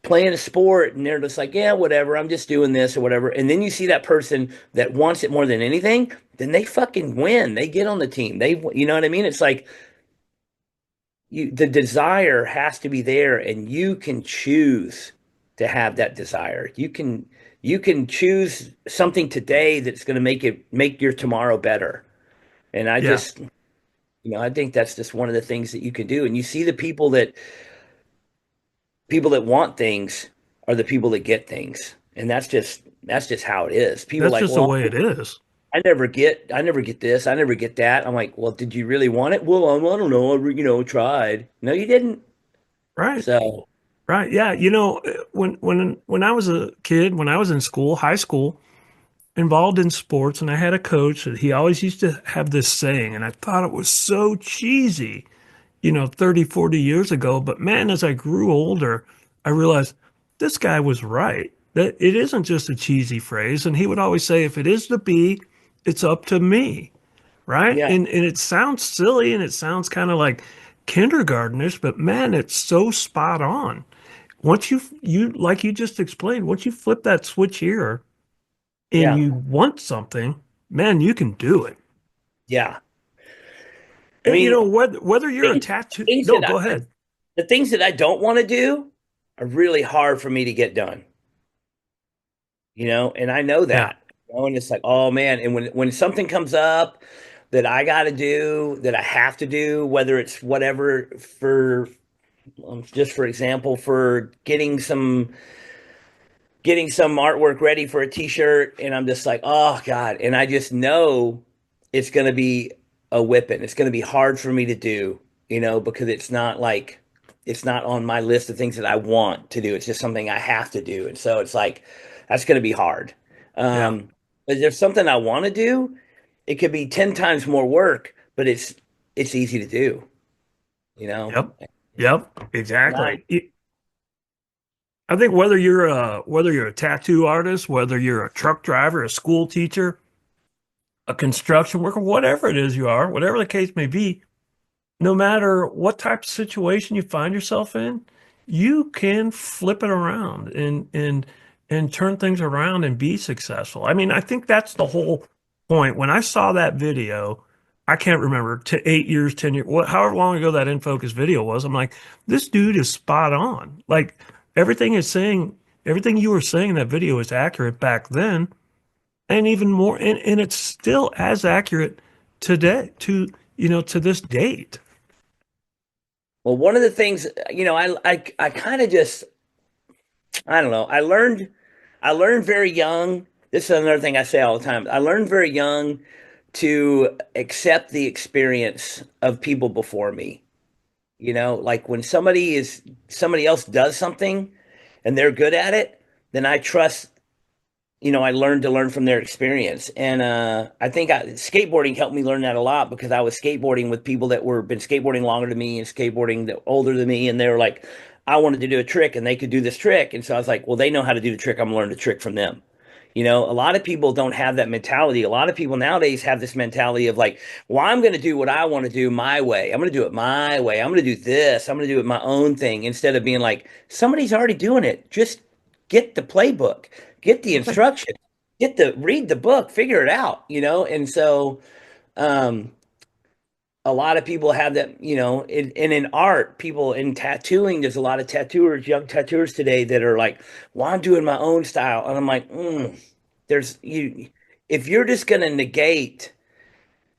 playing a sport and they're just like, yeah, whatever, I'm just doing this or whatever. And then you see that person that wants it more than anything, then they fucking win. They get on the team. You know what I mean? It's like, the desire has to be there, and you can choose to have that desire. You can choose something today that's going to make your tomorrow better. And Yeah. I think that's just one of the things that you can do. And you see the people that want things are the people that get things. And that's just how it is. People are That's like, just the well, way it is. I never get this, I never get that. I'm like, well, did you really want it? Well, I don't know. Tried. No, you didn't. Right. So Right. Yeah. When I was a kid, when I was in school, high school, involved in sports, and I had a coach that he always used to have this saying, and I thought it was so cheesy. 30, 40 years ago. But man, as I grew older, I realized this guy was right. That it isn't just a cheesy phrase. And he would always say, if it is to be, it's up to me. Right. Yeah, And it sounds silly and it sounds kind of like kindergartenish, but man, it's so spot on. Once you like you just explained, once you flip that switch here and yeah, you want something, man, you can do it. yeah. I And mean, whether you're a things, tattoo, things no, that go ahead. the things that I don't want to do are really hard for me to get done, and I know Yeah, that. And it's like, oh man, and when something comes up that I got to do, that I have to do, whether it's whatever for just for example, for getting some artwork ready for a t-shirt, and I'm just like, oh God. And I just know it's gonna be a whipping. It's gonna be hard for me to do, because it's not on my list of things that I want to do. It's just something I have to do. And so it's like that's gonna be hard. yeah, But if there's something I want to do, it could be 10 times more work, but it's easy to do, you know. yep, yep, And exactly. I think whether you're a tattoo artist, whether you're a truck driver, a school teacher, a construction worker, whatever it is you are, whatever the case may be, no matter what type of situation you find yourself in, you can flip it around and turn things around and be successful. I mean, I think that's the whole point. When I saw that video, I can't remember 8 years, 10 years, however long ago that In Focus video was. I'm like, this dude is spot on. Like everything is saying, everything you were saying in that video is accurate back then, and even more, and it's still as accurate today to this date. well, one of the things, I kind of just, I don't know. I learned very young. This is another thing I say all the time. I learned very young to accept the experience of people before me. Like when somebody else does something and they're good at it, then I trust, I learned to learn from their experience. And I think skateboarding helped me learn that a lot, because I was skateboarding with people that were been skateboarding longer than me and skateboarding that older than me. And they were like, I wanted to do a trick and they could do this trick. And so I was like, well, they know how to do the trick. I'm learning the trick from them. A lot of people don't have that mentality. A lot of people nowadays have this mentality of like, well, I'm going to do what I want to do my way. I'm going to do it my way. I'm going to do this. I'm going to do it my own thing, instead of being like, somebody's already doing it. Just get the playbook, get the Right. instruction, read the book, figure it out. And so, um, a lot of people have that, and in art, people in tattooing, there's a lot of tattooers, young tattooers today that are like, well, I'm doing my own style. And I'm like, there's you, if you're just going to negate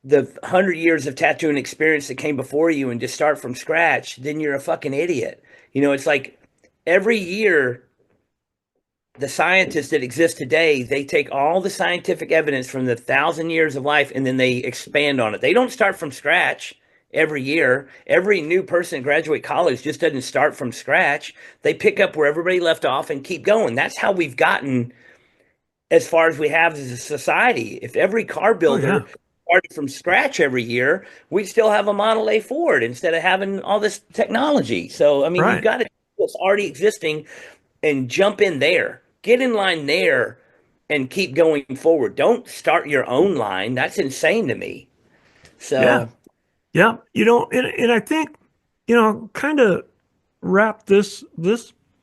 the 100 years of tattooing experience that came before you and just start from scratch, then you're a fucking idiot. It's like every year, the scientists that exist today, they take all the scientific evidence from the 1,000 years of life and then they expand on it. They don't start from scratch every year. Every new person that graduate college just doesn't start from scratch. They pick up where everybody left off and keep going. That's how we've gotten as far as we have as a society. If every car Oh yeah. builder started from scratch every year, we'd still have a Model A Ford instead of having all this technology. So, I mean, you've Right. got to what's already existing and jump in there. Get in line there and keep going forward. Don't start your own line. That's insane to me. Yeah. So, Yeah. And I think, kind of wrap this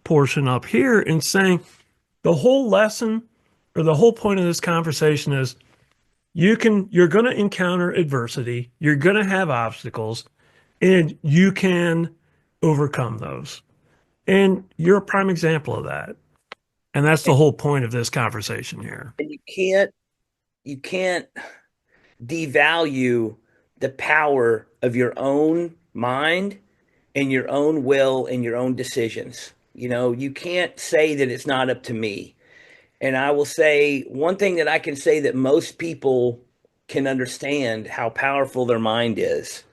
portion up here in saying the whole lesson or the whole point of this conversation is you're going to encounter adversity, you're going to have obstacles, and you can overcome those. And you're a prime example of that. And that's the and, whole point of this conversation here. and you can't devalue the power of your own mind and your own will and your own decisions. You can't say that it's not up to me. And I will say one thing that I can say that most people can understand how powerful their mind is,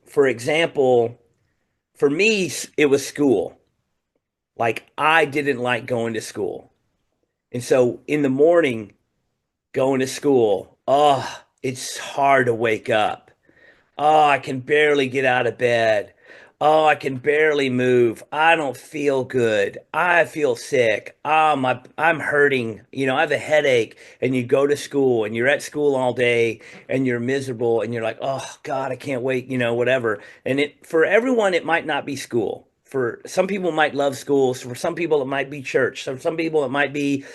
for example, for me, it was school. Like I didn't like going to school. And so in the morning, going to school, oh, it's hard to wake up. Oh, I can barely get out of bed. Oh, I can barely move. I don't feel good. I feel sick. I'm hurting. I have a headache. And you go to school and you're at school all day and you're miserable and you're like, oh God, I can't wait, whatever. And for everyone, it might not be school. For some people, it might love school. For some people, it might be church. Some people, it might be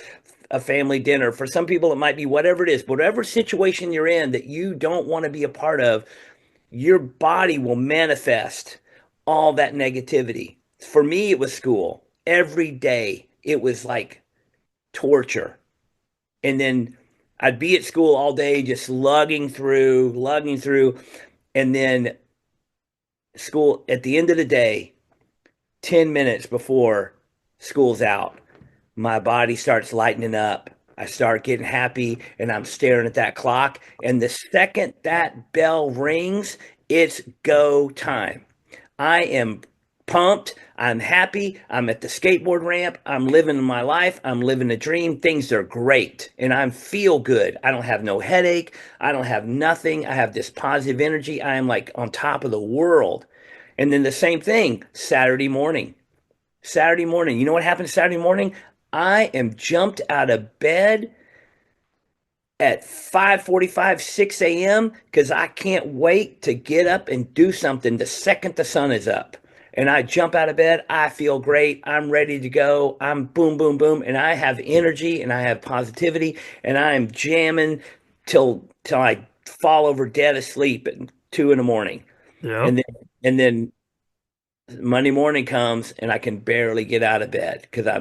a family dinner. For some people, it might be whatever it is, whatever situation you're in that you don't want to be a part of, your body will manifest all that negativity. For me, it was school. Every day, it was like torture. And then I'd be at school all day, just lugging through, lugging through. And then school at the end of the day, 10 minutes before school's out, my body starts lightening up. I start getting happy and I'm staring at that clock. And the second that bell rings, it's go time. I am pumped. I'm happy. I'm at the skateboard ramp. I'm living my life. I'm living a dream. Things are great and I feel good. I don't have no headache. I don't have nothing. I have this positive energy. I am like on top of the world. And then the same thing Saturday morning. Saturday morning. You know what happened Saturday morning? I am jumped out of bed at 5:45, 6 a.m. because I can't wait to get up and do something the second the sun is up. And I jump out of bed. I feel great. I'm ready to go. I'm boom, boom, boom. And I have energy and I have positivity and I am jamming till I fall over dead asleep at 2 in the morning. And Yep. then and then Monday morning comes and I can barely get out of bed because I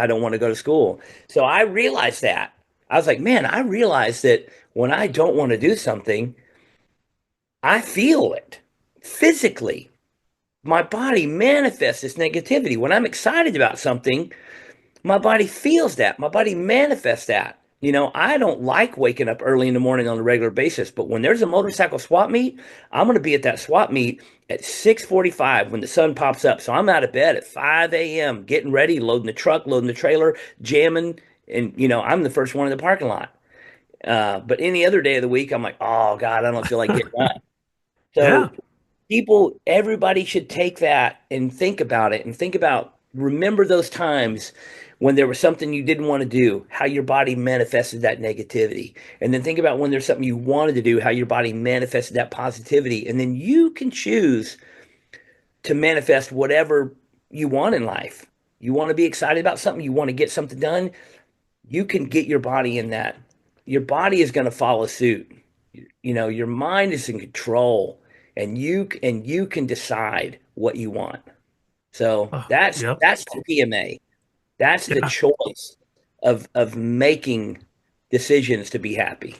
don't want to go to school. So I realized that. I was like, man, I realized that when I don't want to do something, I feel it physically. My body manifests this negativity. When I'm excited about something, my body feels that. My body manifests that. I don't like waking up early in the morning on a regular basis, but when there's a motorcycle swap meet, I'm going to be at that swap meet at 6:45 when the sun pops up. So I'm out of bed at 5 a.m., getting ready, loading the truck, loading the trailer, jamming, and I'm the first one in the parking lot. But any other day of the week, I'm like, oh God, I don't feel like getting up. Yeah. So everybody should take that and think about it and remember those times when there was something you didn't want to do, how your body manifested that negativity. And then think about when there's something you wanted to do, how your body manifested that positivity. And then you can choose to manifest whatever you want in life. You want to be excited about something, you want to get something done, you can get your body in that. Your body is going to follow suit. Your mind is in control and you can decide what you want. So that's Yep. that's the PMA. That's the Yeah. choice of making decisions to be happy.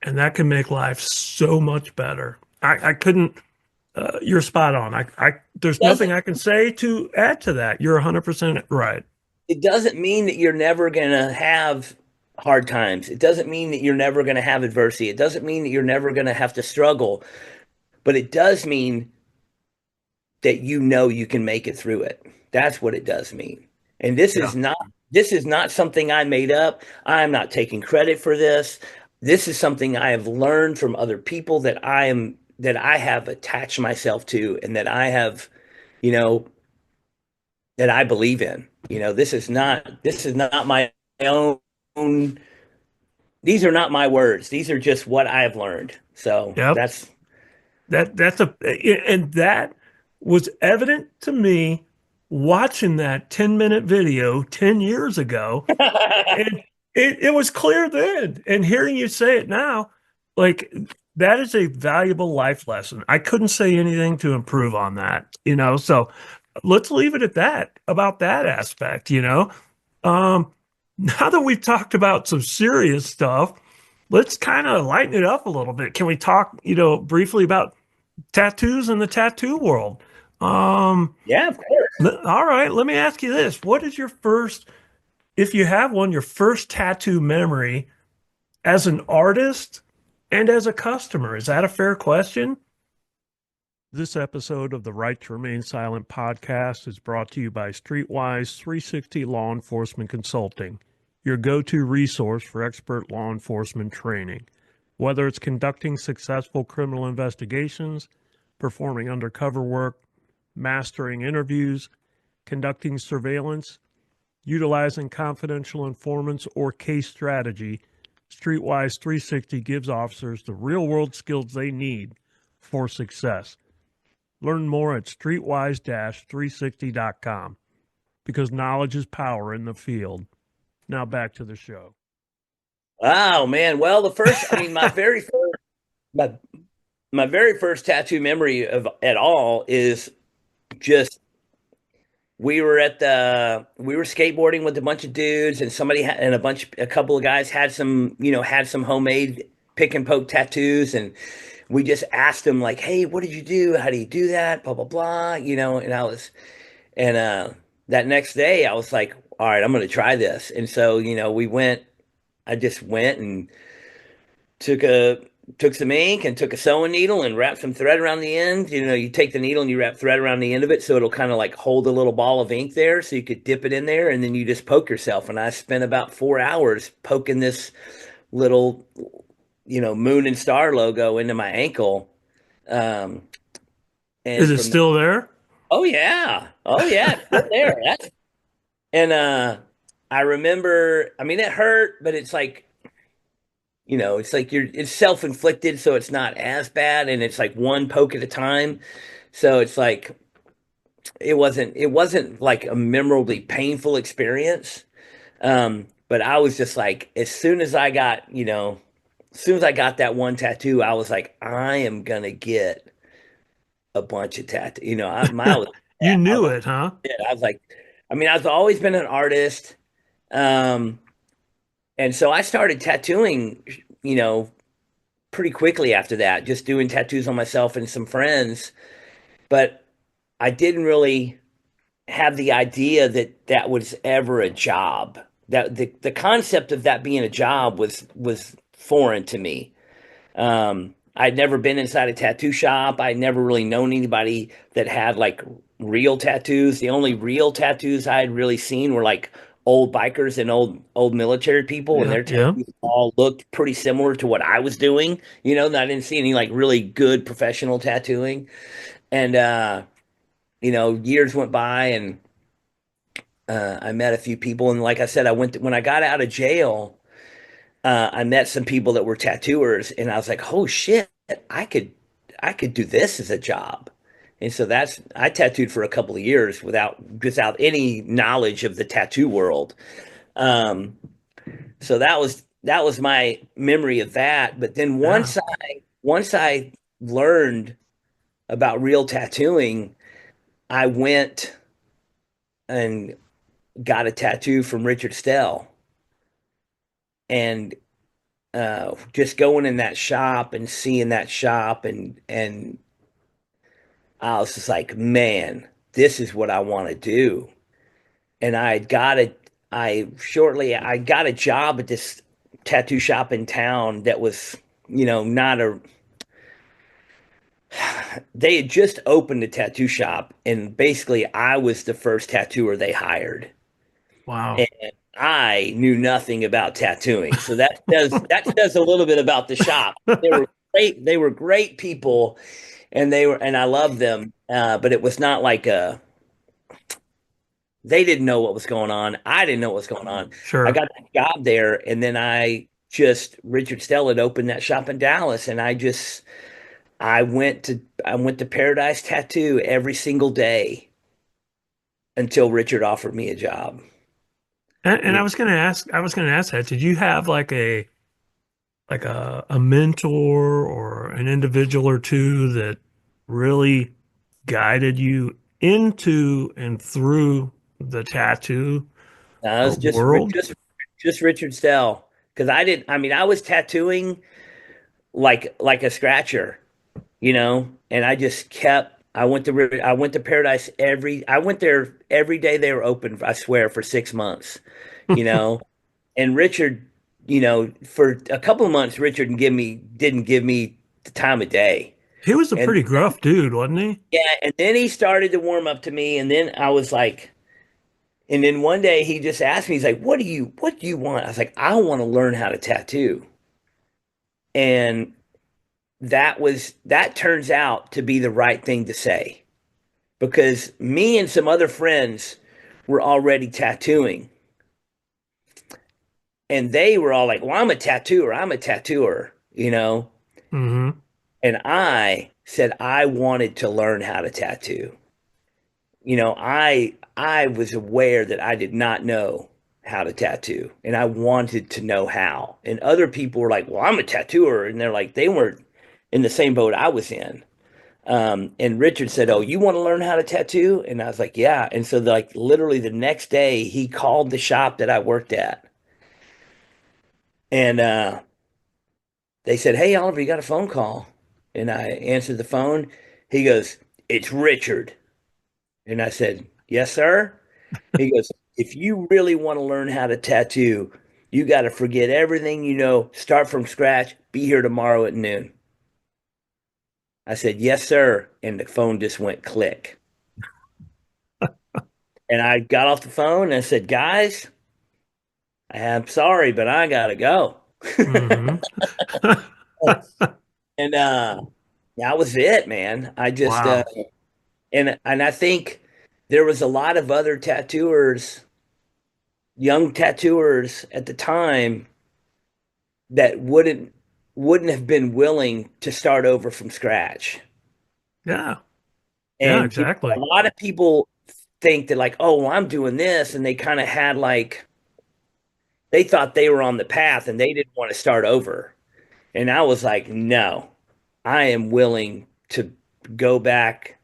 And that can make life so much better. I couldn't, you're spot on. There's nothing Doesn't I can say to add to that. You're 100% right. it doesn't mean that you're never gonna have hard times. It doesn't mean that you're never gonna have adversity. It doesn't mean that you're never gonna have to struggle, but it does mean that you can make it through it. That's what it does mean. And Yeah. this is not something I made up. I'm not taking credit for this. This is something I have learned from other people that I have attached myself to and that I have, you know, that I believe in. This is not my own these are not my words. These are just what I have learned. So Yep. that's And that was evident to me watching that 10-minute video 10 years ago. And it was clear then. And hearing you say it now, like that is a valuable life lesson. I couldn't say anything to improve on that. So let's leave it at that about that aspect. Um, now that we've talked about some serious stuff, let's kind of lighten it up a little bit. Can we talk briefly about tattoos in the tattoo world? Um, yeah, of course. all right, let me ask you this. What is your first, if you have one, your first tattoo memory as an artist and as a customer? Is that a fair question? This episode of the Right to Remain Silent podcast is brought to you by Streetwise 360 Law Enforcement Consulting, your go to resource for expert law enforcement training. Whether it's conducting successful criminal investigations, performing undercover work, mastering interviews, conducting surveillance, utilizing confidential informants, or case strategy, Streetwise 360 gives officers the real world skills they need for success. Learn more at streetwise 360.com because knowledge is power in the field. Now back to the show. Oh man. Well, I mean, my, my very first tattoo memory of at all is just we were skateboarding with a bunch of dudes, and a couple of guys had some homemade pick and poke tattoos, and we just asked them like, hey, what did you do? How do you do that? Blah blah blah, and that next day I was like, all right, I'm gonna try this. And so I just went and took a took some ink and took a sewing needle and wrapped some thread around the end. You take the needle and you wrap thread around the end of it so it'll kind of like hold a little ball of ink there so you could dip it in there, and then you just poke yourself. And I spent about 4 hours poking this little, moon and star logo into my ankle. Um, Is and it from still there? Oh yeah. Oh yeah, it's still there. And I remember, I mean it hurt, but it's like it's self-inflicted, so it's not as bad, and it's like one poke at a time. So it's like it wasn't like a memorably painful experience. But I was just like, as soon as I got that one tattoo, I was like, I am gonna get a bunch of tattoos. You I was knew like, it, huh? yeah, I was like, I mean, I've always been an artist. Um, and so I started tattooing, you know, pretty quickly after that, just doing tattoos on myself and some friends. But I didn't really have the idea that that was ever a job. That the concept of that being a job was foreign to me. I'd never been inside a tattoo shop. I'd never really known anybody that had like real tattoos. The only real tattoos I had really seen were like old bikers and old military people, and Yeah, their yeah. tattoos all looked pretty similar to what I was doing. And I didn't see any like really good professional tattooing. And years went by, and I met a few people, and like I said, when I got out of jail. I met some people that were tattooers, and I was like, "Oh shit, I could, I could do this as a job." And so I tattooed for a couple of years without any knowledge of the tattoo world. Um, so that was my memory of that. But then Yeah. once I learned about real tattooing, I went and got a tattoo from Richard Stell, and just going in that shop and seeing that shop, and I was just like, man, this is what I want to do. And I got a job at this tattoo shop in town that was, not a they had just opened a tattoo shop, and basically I was the first tattooer they hired. Wow. And I knew nothing about tattooing. So that says a little bit about the shop. They were great people, and I loved them. But it was not like they didn't know what was going on. I didn't know what was going on. I Sure. got that job there, and then Richard Stell had opened that shop in Dallas, and I went to Paradise Tattoo every single day until Richard offered me a job. And You I was gonna ask that. Did you have like a mentor or an individual or two that really guided you into and through the tattoo It was world? just Richard Stell, because I mean, I was tattooing like a scratcher, and I went to Paradise I went there every day they were open, I swear, for 6 months, you know. And Richard, for a couple of months, Richard didn't give me the time of day. He was a And pretty gruff dude, wasn't he? yeah, and then he started to warm up to me, and then I was like, and then one day he just asked me, he's like, what do you want? I was like, I want to learn how to tattoo. And that turns out to be the right thing to say because me and some other friends were already tattooing and they were all like, well, I'm a tattooer, you know? Mm-hmm. And I said I wanted to learn how to tattoo. I was aware that I did not know how to tattoo and I wanted to know how. And other people were like, well, I'm a tattooer. And they're like, they weren't in the same boat I was in. And Richard said, "Oh, you want to learn how to tattoo?" And I was like, "Yeah." And so, like, literally the next day, he called the shop that I worked at, and they said, "Hey, Oliver, you got a phone call?" And I answered the phone. He goes, "It's Richard." And I said, "Yes, sir." He goes, "If you really want to learn how to tattoo, you got to forget everything you know, start from scratch, be here tomorrow at noon." I said, "Yes, sir." And the phone just went click. And I got off the phone and I said, "Guys, I'm sorry, but I gotta go." Mm-hmm. And that was it, man. I just Wow. and I think there was a lot of other tattooers, young tattooers at the time that wouldn't have been willing to start over from scratch. Yeah. Yeah, And a exactly. lot of people think that like, oh, well, I'm doing this, and they kind of had like they thought they were on the path and they didn't want to start over. And I was like, no, I am willing to go back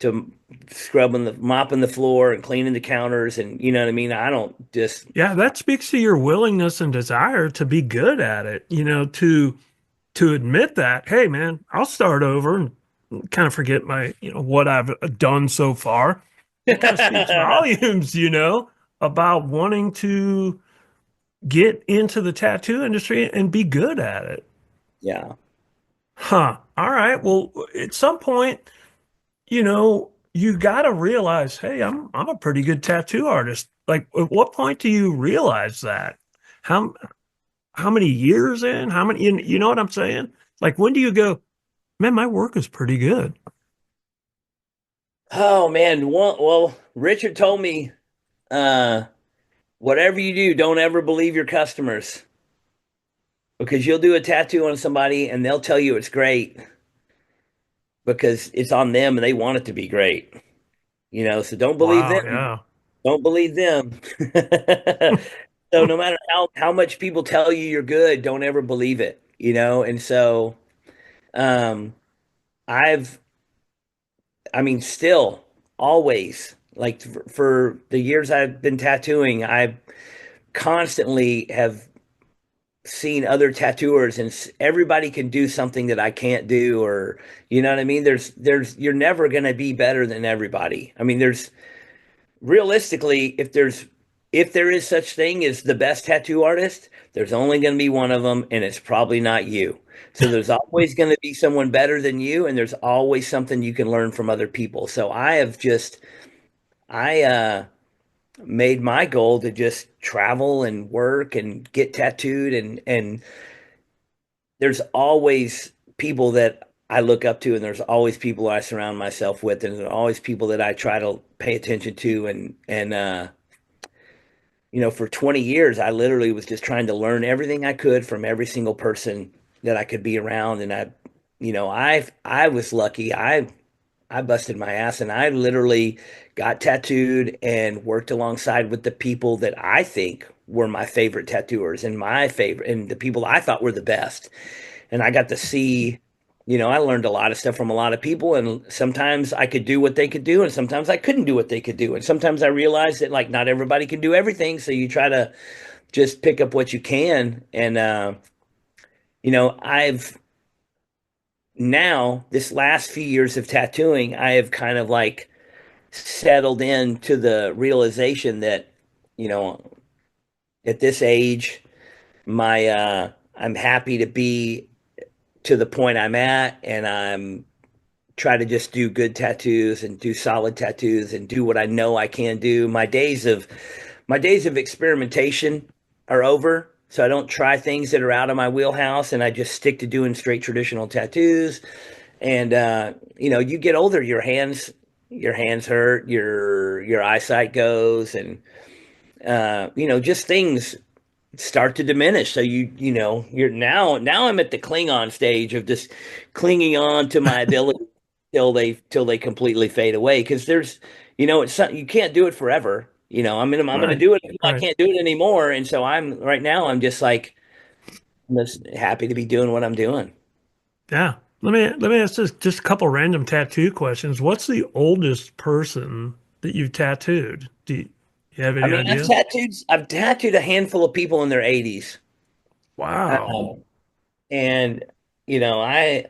to scrubbing mopping the floor and cleaning the counters. And you know what I mean? I don't just, Yeah, that speaks to your willingness and desire to be good at it, to admit that, hey man, I'll start over and kind of forget what I've done so far. That kind of speaks volumes, about wanting to get into the tattoo industry and be good at it. yeah. Huh. All right. Well, at some point, you got to realize, hey, I'm a pretty good tattoo artist. Like, at what point do you realize that? How how many years in? How many? You know what I'm saying? Like, when do you go, man, my work is pretty good? Oh man. Well, Richard told me, uh, whatever you do, don't ever believe your customers because you'll do a tattoo on somebody and they'll tell you it's great because it's on them and they want it to be great. So don't believe Wow. them. Yeah. Don't believe them. So no matter how much people tell you you're good, don't ever believe it. And so um I've I mean still always like for the years I've been tattooing, I constantly have seen other tattooers and everybody can do something that I can't do or you know what I mean? There's you're never going to be better than everybody. I mean, there's realistically, if there is such thing as the best tattoo artist, there's only going to be one of them, and it's probably not you. So there's always going to be someone better than you, and there's always something you can learn from other people. So I made my goal to just travel and work and get tattooed, and there's always people that I look up to, and there's always people I surround myself with, and there's always people that I try to pay attention to, and for 20 years, I literally was just trying to learn everything I could from every single person that I could be around. And I was lucky. I busted my ass and I literally got tattooed and worked alongside with the people that I think were my favorite tattooers and my favorite and the people I thought were the best. And I got to see, I learned a lot of stuff from a lot of people, and sometimes I could do what they could do, and sometimes I couldn't do what they could do. And sometimes I realized that like not everybody can do everything, so you try to just pick up what you can. And I've now this last few years of tattooing, I have kind of like settled into the realization that, you know, at this age, my I'm happy to be to the point I'm at, and I'm try to just do good tattoos and do solid tattoos and do what I know I can do. My days of experimentation are over. So I don't try things that are out of my wheelhouse, and I just stick to doing straight traditional tattoos. And you get older, your hands hurt, your eyesight goes, and just things start to diminish. So you're now I'm at the Klingon stage of just clinging on to my ability till they completely fade away. Because it's something you can't do it forever. I'm gonna Right. do it until I Right. can't do it anymore. And so I'm just like I'm just happy to be doing what I'm doing. Yeah. Let me ask just a couple random tattoo questions. What's the oldest person that you've tattooed? Do you have I any mean, I've idea? tattooed I've tattooed a handful of people in their 80s. Wow. Um, and I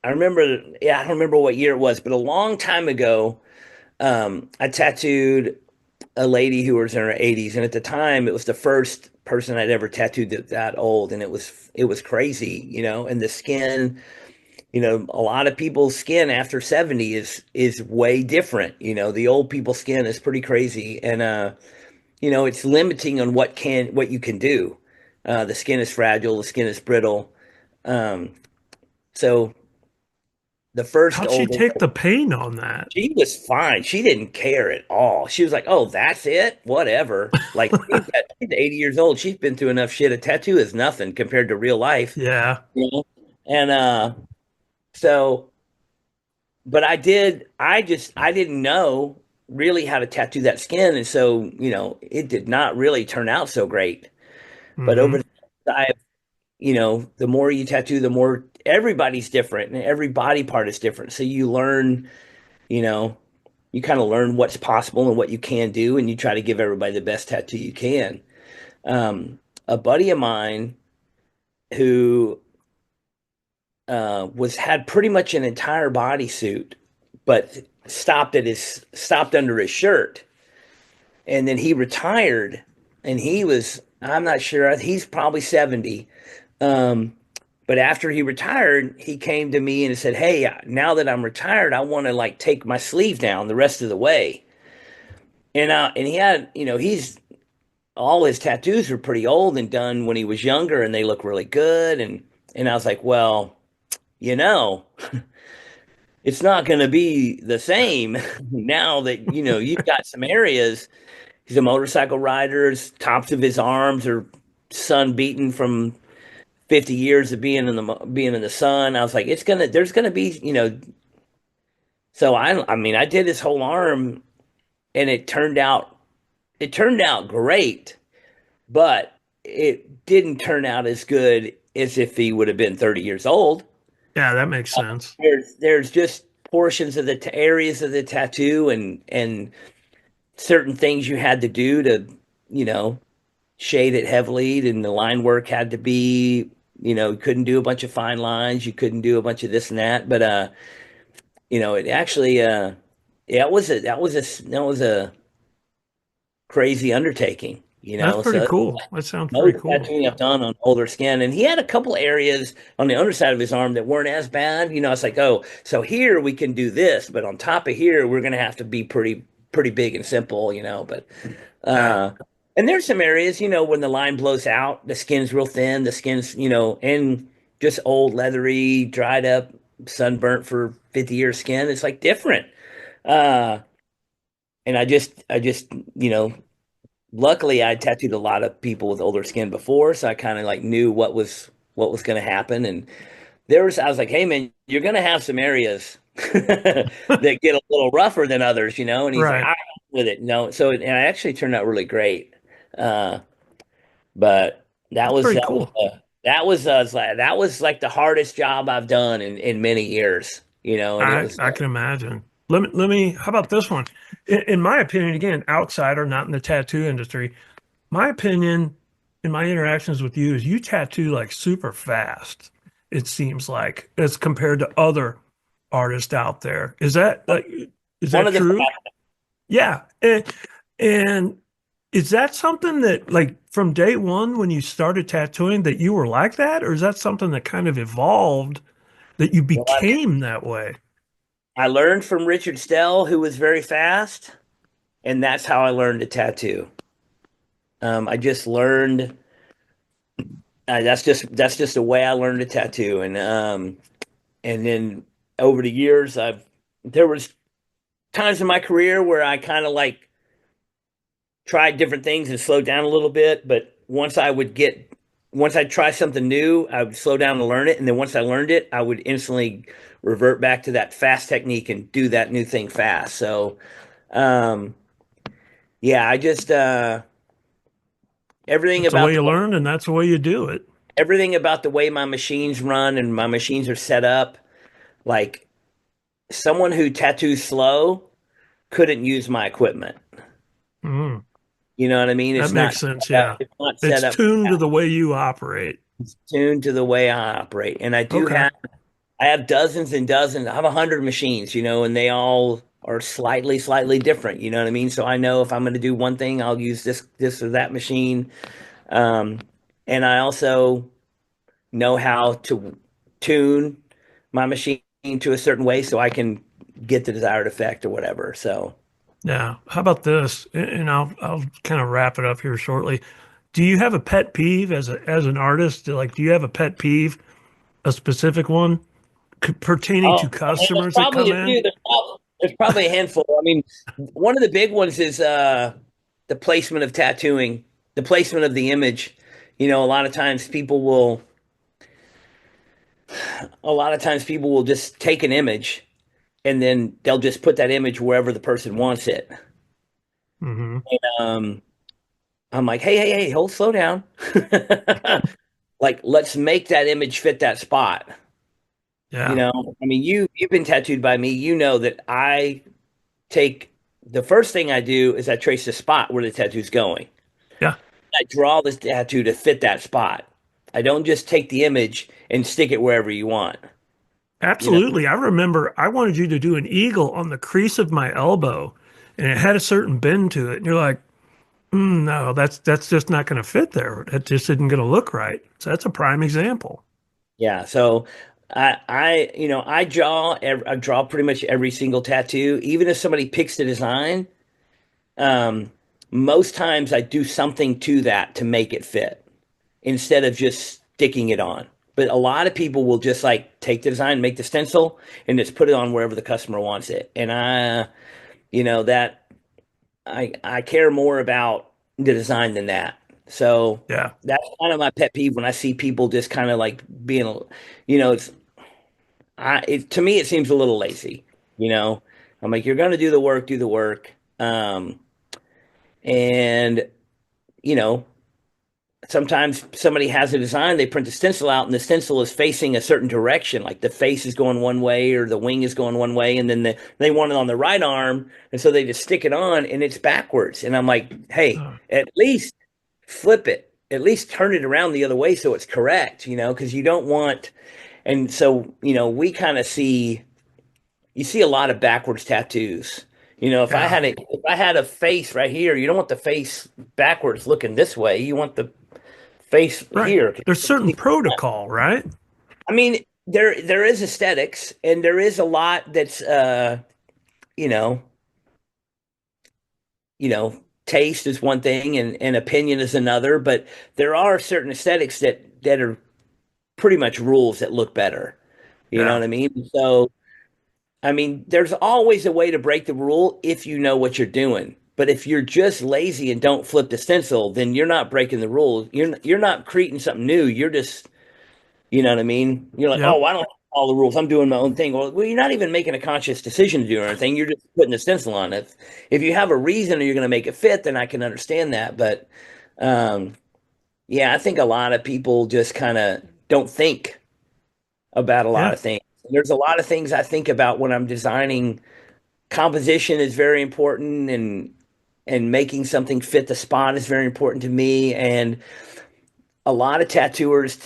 remember, yeah, I don't remember what year it was, but a long time ago, I tattooed a lady who was in her 80s, and at the time, it was the first person I'd ever tattooed that old, and it was crazy, and the skin, a lot of people's skin after 70 is way different. The old people's skin is pretty crazy, and it's limiting on what you can do. The skin is fragile, the skin is brittle. Um, so the first How'd she older, take the pain on that? she was fine. She didn't care at all. She was like, "Oh, that's it? Whatever." Like she's 80 years old. She's been through enough shit. A tattoo is nothing compared to real life. Yeah. You know? And so but I didn't know really how to tattoo that skin, and so, it did not really turn out so great. But over Hmm. the time, the more you tattoo, the more everybody's different and every body part is different. So you know, you kind of learn what's possible and what you can do, and you try to give everybody the best tattoo you can. A buddy of mine who was had pretty much an entire bodysuit, but stopped under his shirt, and then he retired, and I'm not sure, he's probably 70. Um, but after he retired, he came to me and said, "Hey, now that I'm retired, I want to like take my sleeve down the rest of the way." And he had, he's all his tattoos were pretty old and done when he was younger, and they look really good. And I was like, "Well, you know, it's not going to be the same now that you've got some areas." He's a motorcycle rider. His tops of his arms are sun beaten from 50 years of being in the sun. I was like, there's gonna be, so I mean, I did his whole arm, and it turned out great, but it didn't turn out as good as if he would have been 30 years old. Yeah, that makes sense. There's just portions of the areas of the tattoo, and certain things you had to do to, you know, shade it heavily, and the line work had to be, you couldn't do a bunch of fine lines, you couldn't do a bunch of this and that, but it actually yeah, that was a crazy undertaking, That's pretty so cool. That sounds most pretty of the cool. tattooing I've done on older skin, and he had a couple areas on the underside of his arm that weren't as bad. It's like, oh, so here we can do this, but on top of here we're gonna have to be pretty big and simple, but Yeah. uh and there's some areas, when the line blows out, the skin's real thin, the skin's, and just old, leathery, dried up, sunburnt for 50 year skin. It's like different. Uh and I just, you know, luckily I tattooed a lot of people with older skin before, so I kind of like knew what was going to happen. And I was like, "Hey man, you're going to have some areas that get a little rougher than others, And he's like, Right. "I'm with it." No, so and it actually turned out really great. Uh, but that That's was pretty that was cool. that was like the hardest job I've done in many years, and it I was I can imagine. Let me. How about this one? In my opinion, again, outsider, not in the tattoo industry. My opinion, in my interactions with you, is you tattoo like super fast. It seems like as compared to other artists out there. Is one that of the true? Yeah. And is that something that like from day one when you started tattooing that you were like that, or is that something that kind of evolved that you well, became that way? I learned from Richard Stell, who was very fast, and that's how I learned to tattoo. I just learned That's just the way I learned to tattoo, and then over the years, there was times in my career where I kind of like tried different things and slowed down a little bit. But once I try something new, I would slow down to learn it. And then once I learned it, I would instantly revert back to that fast technique and do that new thing fast. So, um, yeah, everything That's the about way the you learn, and that's the way you do it. everything about the way my machines run and my machines are set up, like someone who tattoos slow couldn't use my equipment. Mm, You know what I mean? that makes sense. Yeah. It's not set It's up tuned to the way you operate. tuned to the way I operate. And Okay. I have dozens and dozens. I have 100 machines, and they all are slightly different. You know what I mean? So I know if I'm going to do one thing, I'll use this or that machine. Um, and I also know how to tune my machine to a certain way so I can get the desired effect or whatever. So, Yeah. How about this? And I'll kind of wrap it up here shortly. Do you have a pet peeve as an artist? Like, do you have a pet peeve, a specific one pertaining to there's customers that probably come a few. in? There's probably a handful. I mean, one of the big ones is the placement of tattooing, the placement of the image. A lot of times people will just take an image and then they'll just put that image wherever the person wants it. Hmm. Um, I'm like, hey, hold, slow down. Like, let's make that image fit that spot. Yeah. I mean, you've been tattooed by me. You know that I take the first thing I do is I trace the spot where the tattoo's going. Yeah. I draw this tattoo to fit that spot. I don't just take the image and stick it wherever you want. You know, Absolutely. I remember I wanted you to do an eagle on the crease of my elbow, and it had a certain bend to it. And you're like, no, that's just not going to fit there. It just isn't going to look right. So that's a prime example. yeah. So I draw pretty much every single tattoo. Even if somebody picks the design, um, most times I do something to that to make it fit instead of just sticking it on. But a lot of people will just like take the design, make the stencil, and just put it on wherever the customer wants it. And that I care more about the design than that. So Yeah. that's kind of my pet peeve when I see people just kind of like being, it's to me it seems a little lazy. You know, I'm like, you're going to do the work, do the work. And you know, sometimes somebody has a design, they print the stencil out, and the stencil is facing a certain direction, like the face is going one way or the wing is going one way, and then they want it on the right arm, and so they just stick it on, and it's backwards. And I'm like, hey, Uh, at least flip it, at least turn it around the other way so it's correct, because you don't want. And so we kind of see you see a lot of backwards tattoos. yeah. If I had a face right here, you don't want the face backwards looking this way. You want the face Right. here. There's certain protocol, right? I mean, there is aesthetics, and there is a lot that's you know, taste is one thing, and opinion is another, but there are certain aesthetics that are pretty much rules that look better. You know Yeah. what I mean? So, I mean, there's always a way to break the rule if you know what you're doing. But if you're just lazy and don't flip the stencil, then you're not breaking the rule. You're not creating something new. You're just. You know what I mean? You're like, Yep. oh, I don't follow the rules. I'm doing my own thing. Well, you're not even making a conscious decision to do anything. You're just putting the stencil on it. If you have a reason or you're going to make it fit, then I can understand that. But um, yeah, I think a lot of people just kind of don't think about a lot Yeah. of things. There's a lot of things I think about when I'm designing. Composition is very important, and making something fit the spot is very important to me. And a lot of tattooers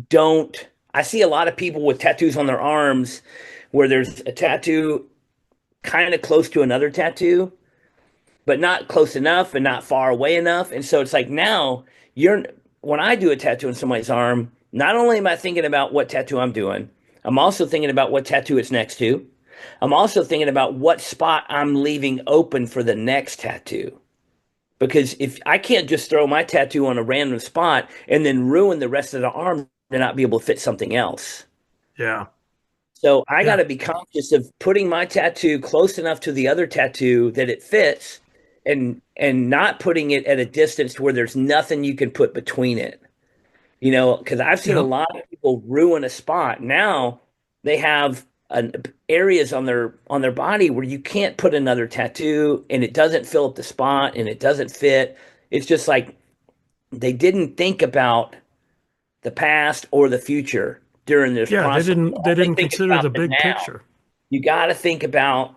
don't I see a lot of people with tattoos on their arms where there's a tattoo kind of close to another tattoo, but not close enough and not far away enough. And so it's like now you're when I do a tattoo on somebody's arm, not only am I thinking about what tattoo I'm doing, I'm also thinking about what tattoo it's next to. I'm also thinking about what spot I'm leaving open for the next tattoo. because if I can't just throw my tattoo on a random spot and then ruin the rest of the arm to not be able to fit something else. Yeah. So I got Yeah. to be conscious of putting my tattoo close enough to the other tattoo that it fits and not putting it at a distance to where there's nothing you can put between it. Because I've seen a Yeah. lot of people ruin a spot. Now they have areas on their body where you can't put another tattoo and it doesn't fill up the spot and it doesn't fit. It's just like they didn't think about the past or the future during this Yeah. They process. didn't All they they didn't think consider about the the big now. picture. You got to think about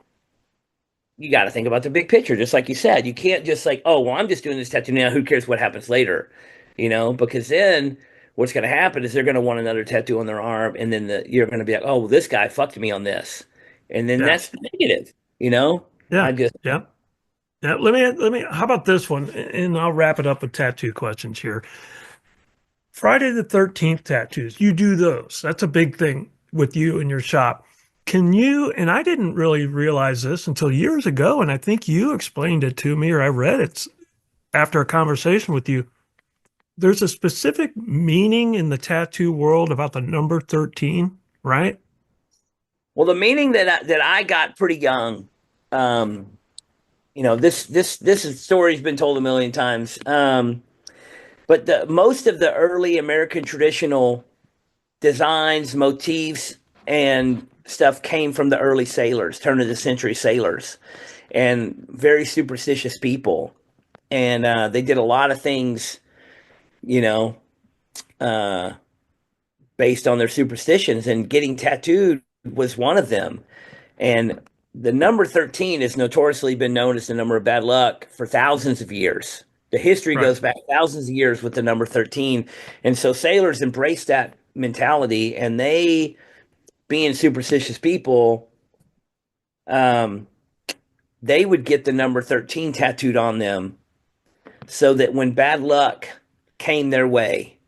you got to think about the big picture, just like you said. You can't just like, oh, well, I'm just doing this tattoo now. Who cares what happens later? Because then what's going to happen is they're going to want another tattoo on their arm, and then you're going to be like, oh, well, this guy fucked me on this, and then Yeah. that's negative. You know, Yeah. I just Yeah. Yeah. Let me how about this one? And I'll wrap it up with tattoo questions here. Friday the 13th tattoos. You do those. That's a big thing with you in your shop. Can you, and I didn't really realize this until years ago, and I think you explained it to me or I read it after a conversation with you. There's a specific meaning in the tattoo world about the number 13, right? well, the meaning that I got pretty young. Um, story's been told a million times. But the most of the early American traditional designs, motifs, and stuff came from the early sailors, turn of the century sailors, and very superstitious people. And they did a lot of things, you know, uh, based on their superstitions, and getting tattooed was one of them. And the number 13 has notoriously been known as the number of bad luck for thousands of years. The history Right. goes back thousands of years with the number 13. And so sailors embraced that mentality, and they, being superstitious people, um, they would get the number 13 tattooed on them so that when bad luck came their way,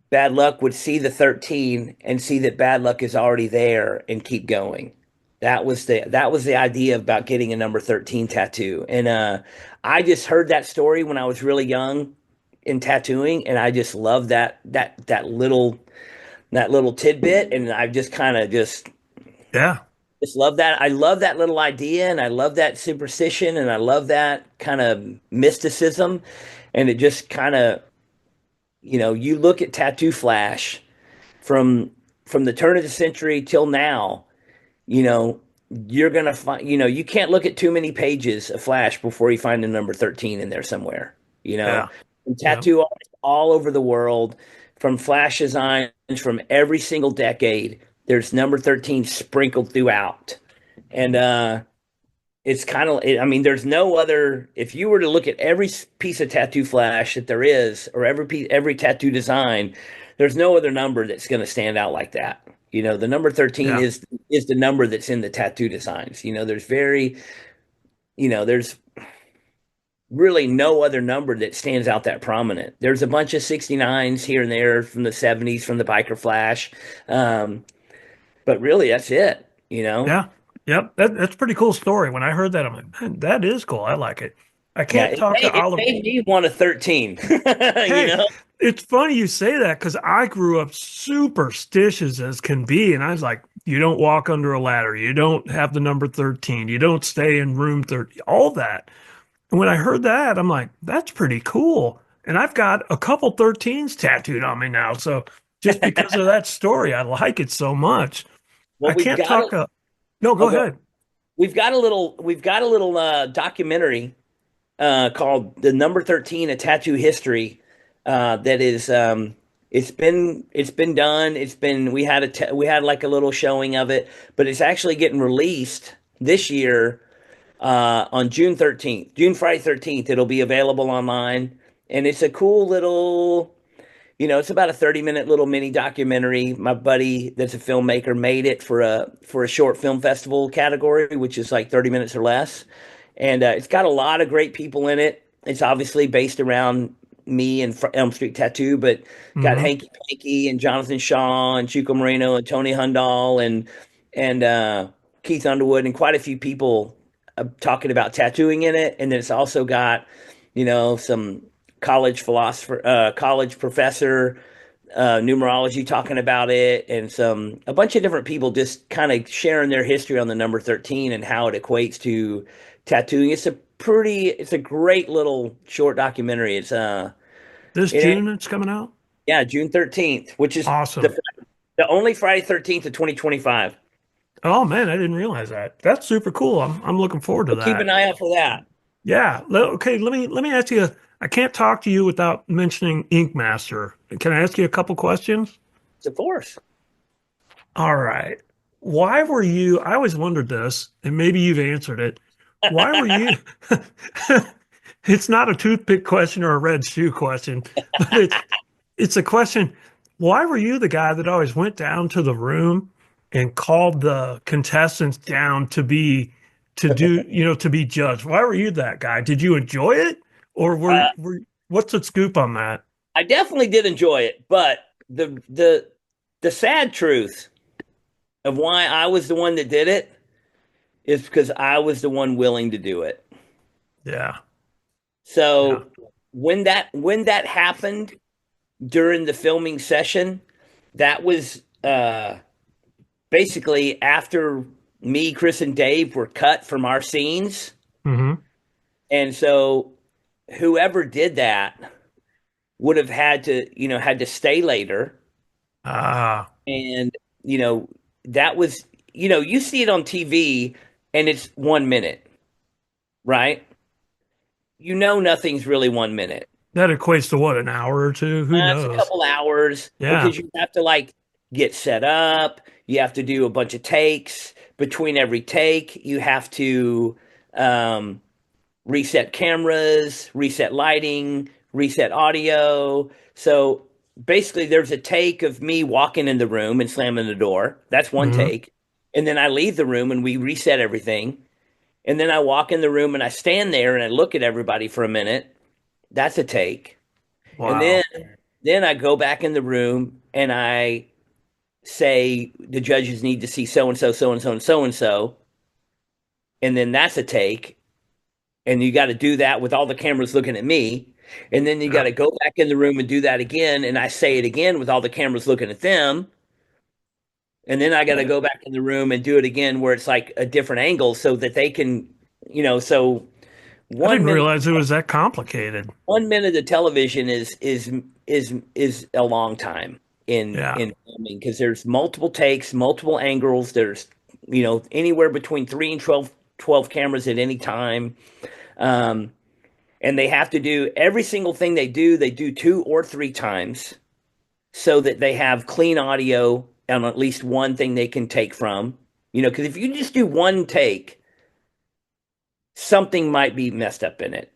bad luck would see the 13 and see that bad luck is already there and keep going. That was the idea about getting a number 13 tattoo. And I just heard that story when I was really young in tattooing, and I just love that little tidbit, and I just kind of Yeah. just love that. I love that little idea, and I love that superstition, and I love that kind of mysticism. And it just kind of, you look at Tattoo Flash from the turn of the century till now, you know, you're gonna find, you can't look at too many pages of Flash before you find the number 13 in there somewhere, Yeah. and Yeah. tattoo artists all over the world, from Flash designs from every single decade. There's number 13 sprinkled throughout. And it's kind of, I mean, there's no other, if you were to look at every piece of tattoo Flash that there is, or every tattoo design, there's no other number that's going to stand out like that. The number 13 Yeah. is the number that's in the tattoo designs. There's really no other number that stands out that prominent. There's a bunch of 69s here and there from the 70s from the Biker Flash. Um, but really that's it. Yeah. Yep. That's a pretty cool story. When I heard that, I'm like, man, that is cool. I like it. I Yeah, can't talk to it Oliver. made me want a 13. you Hey, know? it's funny you say that because I grew up superstitious as can be. And I was like, you don't walk under a ladder. You don't have the number 13. You don't stay in room 30, all that. And when I heard that, I'm like, that's pretty cool. And I've got a couple 13s tattooed on me now. So just because of that story, I like it so much. Well, I can't talk. No, go oh, go, ahead. we've got a little documentary called The Number 13, A Tattoo History, that is, it's been done. We had like a little showing of it, but it's actually getting released this year, on June 13th, June Friday 13th. It'll be available online, and it's a cool little, it's about a 30-minute little mini documentary. My buddy that's a filmmaker made it for a short film festival category, which is like 30 minutes or less. And it's got a lot of great people in it. It's obviously based around me and Elm Street Tattoo, but got Hmm. Hanky Panky and Jonathan Shaw and Chico Moreno and Tony Hundal and Keith Underwood and quite a few people talking about tattooing in it. And then it's also got some college philosopher, college professor, numerology talking about it, and a bunch of different people just kind of sharing their history on the number 13 and how it equates to tattooing. It's a great little short documentary. This It June it's coming out. Yeah, June 13th, which is Awesome. the only Friday 13th of 2025. Oh man, I didn't realize that. That's super cool. I'm looking forward to So keep an that. eye out for that. Yeah. Okay. Let me ask you. I can't talk to you without mentioning Ink Master. Can I ask you a couple questions? It's a force. All right. Why were you? I always wondered this, and maybe you've answered it. Why were you? It's not a toothpick question or a red shoe question, but it's a question. Why were you the guy that always went down to the room and called the contestants down to be judged? Why were you that guy? Did you enjoy it, or Uh, what's the scoop on that? I definitely did enjoy it, but the sad truth of why I was the one that did it is because I was the one willing to do it. Yeah, yeah. So when that happened during the filming session, that was basically after me, Chris, and Dave were cut from our scenes, Mm-hmm. and so whoever did that would have had to stay later, Ah, and you know that was you see it on TV and it's 1 minute, right? Nothing's really 1 minute. that equates to what, an hour or two? Who It's a knows? couple hours Yeah. because you have to like get set up. You have to do a bunch of takes. Between every take, you have to um, reset cameras, reset lighting, reset audio. So basically, there's a take of me walking in the room and slamming the door. That's one Mm-hmm. take. And then I leave the room and we reset everything. And then I walk in the room and I stand there and I look at everybody for a minute. That's a take. And then Wow. then I go back in the room and I say the judges need to see so and so, so and so, and so and so. And then that's a take. And you got to do that with all the cameras looking at me. And then you got Yeah. to go back in the room and do that again. And I say it again with all the cameras looking at them. And then I got to go back in the room and do it again where it's like a different angle so that they can, so I one didn't minute realize it was that complicated. 1 minute of television is a long time Yeah. in filming because there's multiple takes, multiple angles. There's anywhere between 3 and 12 cameras at any time, um, and they have to do every single thing they do. They do 2 or 3 times so that they have clean audio on at least one thing they can take from. Because if you just do one take, something might be messed up in it.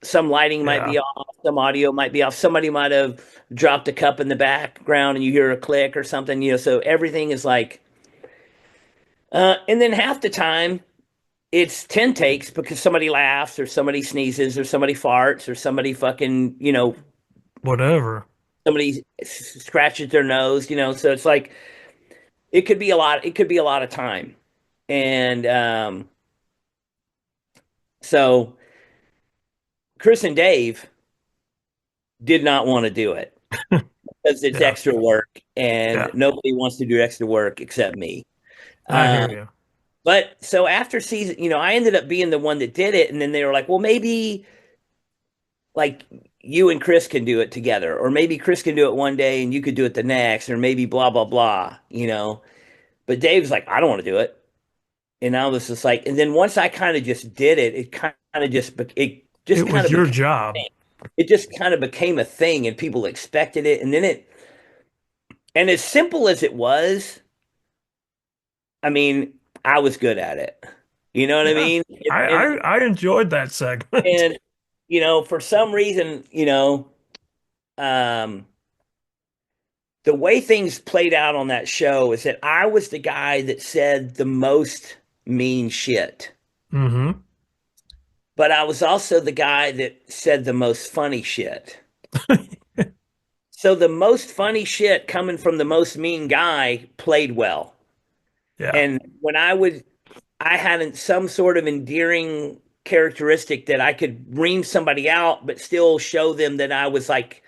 Some lighting might Yeah. be off, some audio might be off. Somebody might have dropped a cup in the background and you hear a click or something, so everything is like and then half the time it's 10 takes because somebody laughs or somebody sneezes or somebody farts or somebody fucking, Whatever. somebody scratches their nose, so it's like it could be a lot of time. And so Chris and Dave did not want to do it because it's Yeah. extra work and Yeah. nobody wants to do extra work except me. I Uh, hear you. but so after season, I ended up being the one that did it, and then they were like, "Well, maybe like you and Chris can do it together, or maybe Chris can do it one day and you could do it the next, or maybe blah blah blah." But Dave's like, "I don't want to do it," and I was just like, and then once I kind of just did it, it just It kind was of your became job. it just kind of became a thing, and people expected it, and as simple as it was, I mean, I was good at it. You know what I Yeah. mean? I enjoyed that segment. And for some reason, um, the way things played out on that show is that I was the guy that said the most mean shit, Mm-hmm. but I was also the guy that said the most funny shit. So the most funny shit coming from the most mean guy played well. Yeah. And when I had some sort of endearing characteristic that I could ream somebody out, but still show them that I was like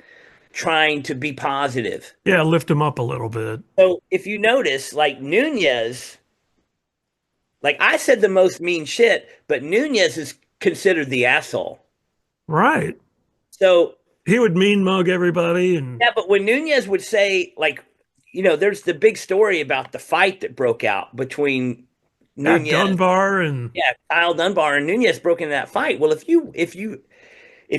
trying to be positive. Yeah, lift him up a little bit. So if you notice, like Nunez, like I said the most mean shit, but Nunez is considered the asshole. Right. So He would mean mug everybody and yeah, but when Nunez would say, like, there's the big story about the fight that broke out between yeah, Nunez, Dunbar and yeah, Kyle Dunbar and Nunez broke into that fight. Well, if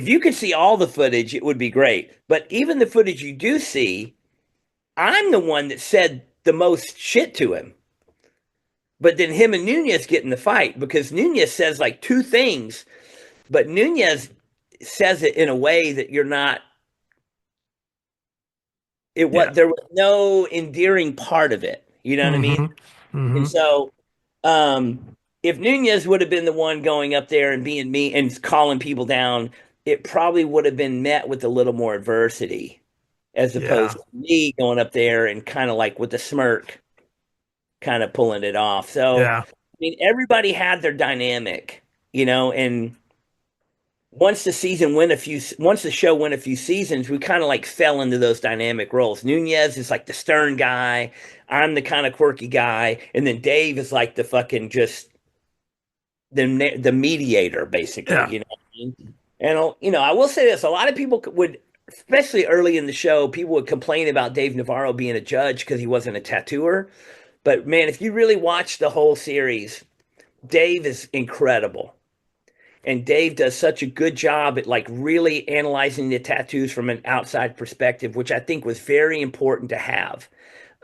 you could see all the footage, it would be great. But even the footage you do see, I'm the one that said the most shit to him. But then him and Nunez get in the fight because Nunez says like two things, but Nunez says it in a way that you're not it yeah. what there was no endearing part of it. You know what I mean? Mm-hmm. And Mm-hmm. so if Nunez would have been the one going up there and being me and calling people down, it probably would have been met with a little more adversity as opposed Yeah. to me going up there and kind of like with a smirk, kind of pulling it off. So, Yeah. I mean, everybody had their dynamic, and once the show went a few seasons, we kind of like fell into those dynamic roles. Nunez is like the stern guy. I'm the kind of quirky guy, and then Dave is like the fucking just the mediator, basically. Yeah. You know what I mean? And I will say this: a lot of people would, especially early in the show, people would complain about Dave Navarro being a judge because he wasn't a tattooer. But man, if you really watch the whole series, Dave is incredible. And Dave does such a good job at like really analyzing the tattoos from an outside perspective, which I think was very important to have.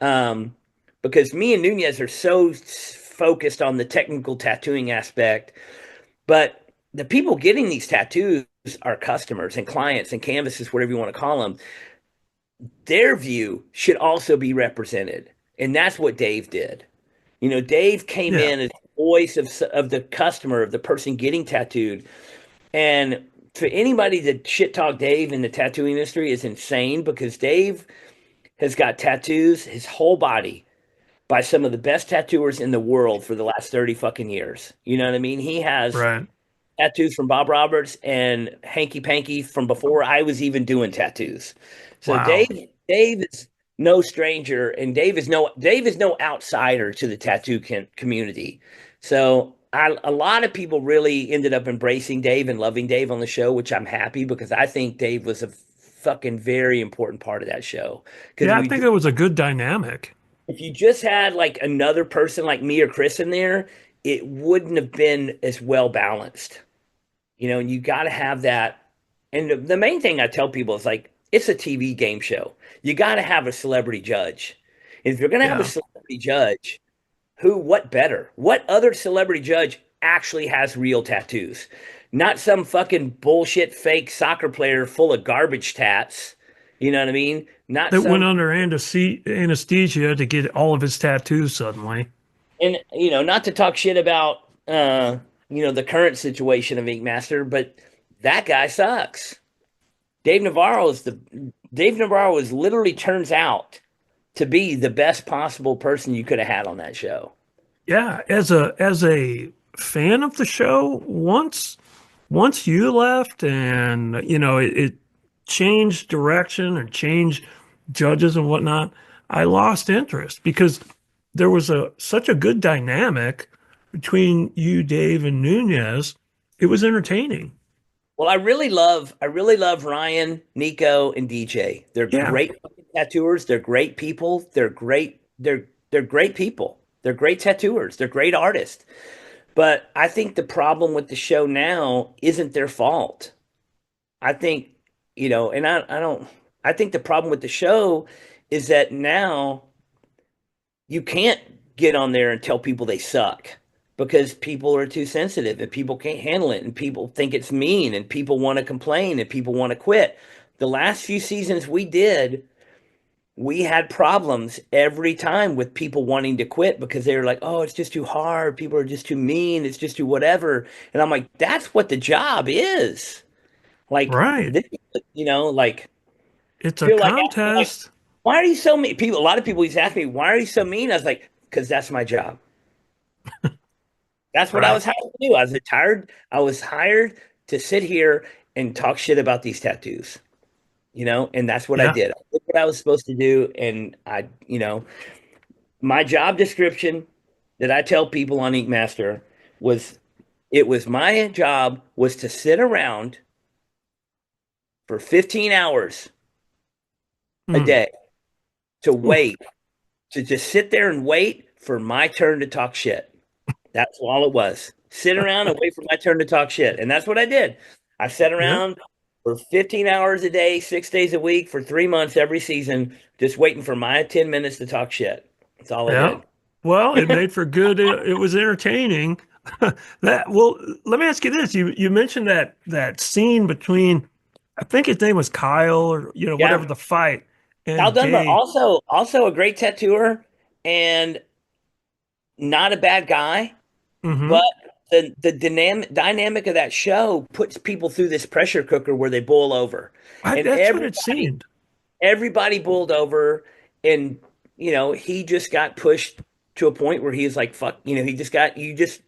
Um, because me and Nunez are so focused on the technical tattooing aspect, but the people getting these tattoos are customers and clients and canvases, whatever you want to call them. Their view should also be represented. And that's what Dave did. Dave came Yeah. in as the voice of the customer, of the person getting tattooed. And for anybody that shit talk Dave in the tattoo industry is insane because Dave has got tattoos his whole body by some of the best tattooers in the world for the last 30 fucking years. You know what I mean? He has Right. tattoos from Bob Roberts and Hanky Panky from before I was even doing tattoos. So Wow. Dave is no stranger, and Dave is no outsider to the tattoo community. So a lot of people really ended up embracing Dave and loving Dave on the show, which I'm happy because I think Dave was a fucking very important part of that show. Because Yeah, I think it was a good dynamic. if you just had like another person like me or Chris in there, it wouldn't have been as well balanced. And you got to have that. And the main thing I tell people is like, it's a TV game show. You got to have a celebrity judge. And if you're going to have a Yeah. celebrity judge, what better? What other celebrity judge actually has real tattoos? Not some fucking bullshit fake soccer player full of garbage tats. You know what I mean? Not That went some, under anesthesia to get all of his tattoos suddenly. and not to talk shit about, the current situation of Ink Master, but that guy sucks. Dave Navarro is literally turns out to be the best possible person you could have had on that show. Yeah, as a fan of the show, once you left and it changed direction and changed judges and whatnot, I lost interest because there was such a good dynamic between you, Dave, and Nunez. It was entertaining. Well, I really love Ryan, Nico, and DJ. They're Yeah, great fucking tattooers. They're great people. They're great people. They're great tattooers. They're great artists. But I think the problem with the show now isn't their fault. I think, and I don't, I think the problem with the show is that now you can't get on there and tell people they suck because people are too sensitive and people can't handle it and people think it's mean and people want to complain and people want to quit. The last few seasons we had problems every time with people wanting to quit because they were like, "Oh, it's just too hard. People are just too mean. It's just too whatever." And I'm like, "That's what the job is." Like right. this, like It's a feel like, contest. why are you so mean? A lot of people used to ask me, "Why are you so mean?" I was like, "Because that's my job." That's what I Right. was hired to do. I was hired to sit here and talk shit about these tattoos, and that's what I Yeah. did. I did what I was supposed to do, and my job description that I tell people on Ink Master was it was my job was to sit around for 15 hours a Mm. day to Oof. wait, to just sit there and wait for my turn to talk shit. That's all it was. Sit around and wait for my turn to talk shit. And that's what I did. I sat Yeah. around for 15 hours a day, 6 days a week for 3 months every season, just waiting for my 10 minutes to talk shit. That's all I Yeah. did. Well, it made for good. It was entertaining. Let me ask you this. You mentioned that scene between, I think his name was Kyle or whatever Yeah. the fight Kyle and Dunbar, Dave. also a great tattooer and not a bad guy, but Mm-hmm. the dynamic of that show puts people through this pressure cooker where they boil over. And That's what it seemed. everybody boiled over, and he just got pushed to a point where he was like, fuck, he just got you just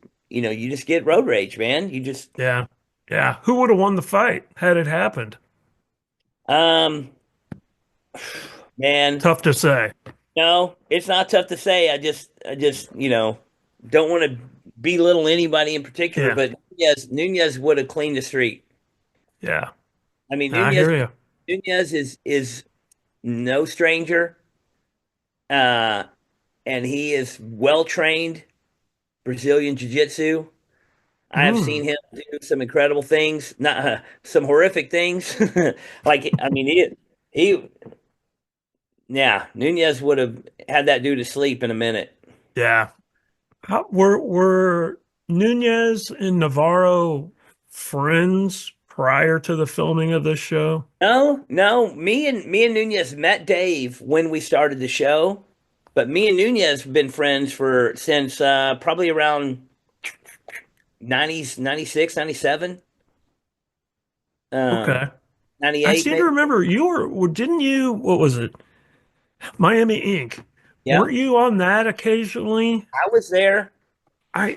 get road rage, man. You just Yeah. Yeah. Who would have won the fight had it happened? um man, Tough to say. no, it's not tough to say. I just don't want to belittle anybody in particular, Yeah. but Nunez would have cleaned the street. Yeah. I mean, I hear you. Nunez is no stranger, uh and he is well trained Brazilian jiu-jitsu. I have Mm. seen him do some incredible things, not some horrific things. Like, I mean, he, yeah, Nunez would have had that dude to sleep in a minute. Yeah. Were Nunez and Navarro friends prior to the filming of this show? No, no, me and Nunez met Dave when we started the show, but me and Nunez have been friends for since probably around 90s, 96, 97, Okay. 98 I seem to maybe. remember didn't you, what was it? Miami Ink. Yeah, Weren't you on that occasionally? I was there.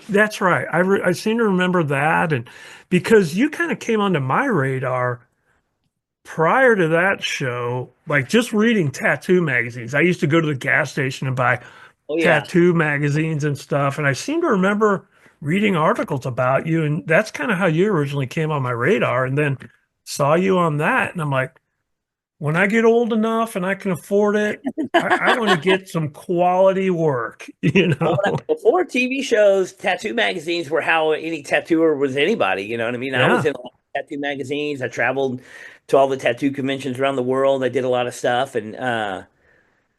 That's right. I seem to remember that. And because you kind of came onto my radar prior to that show, like just reading tattoo magazines. I used to go to the gas station and buy Oh yeah. tattoo magazines and stuff. And I seem to remember reading articles about you. And that's kind of how you originally came on my radar. And then saw you on that. And I'm like, when I get old enough and I can afford it, I want to get some quality work, you Well, know? before TV shows, tattoo magazines were how any tattooer was anybody. You know what I mean? I was Yeah. in a lot of tattoo magazines. I traveled to all the tattoo conventions around the world. I did a lot of stuff, and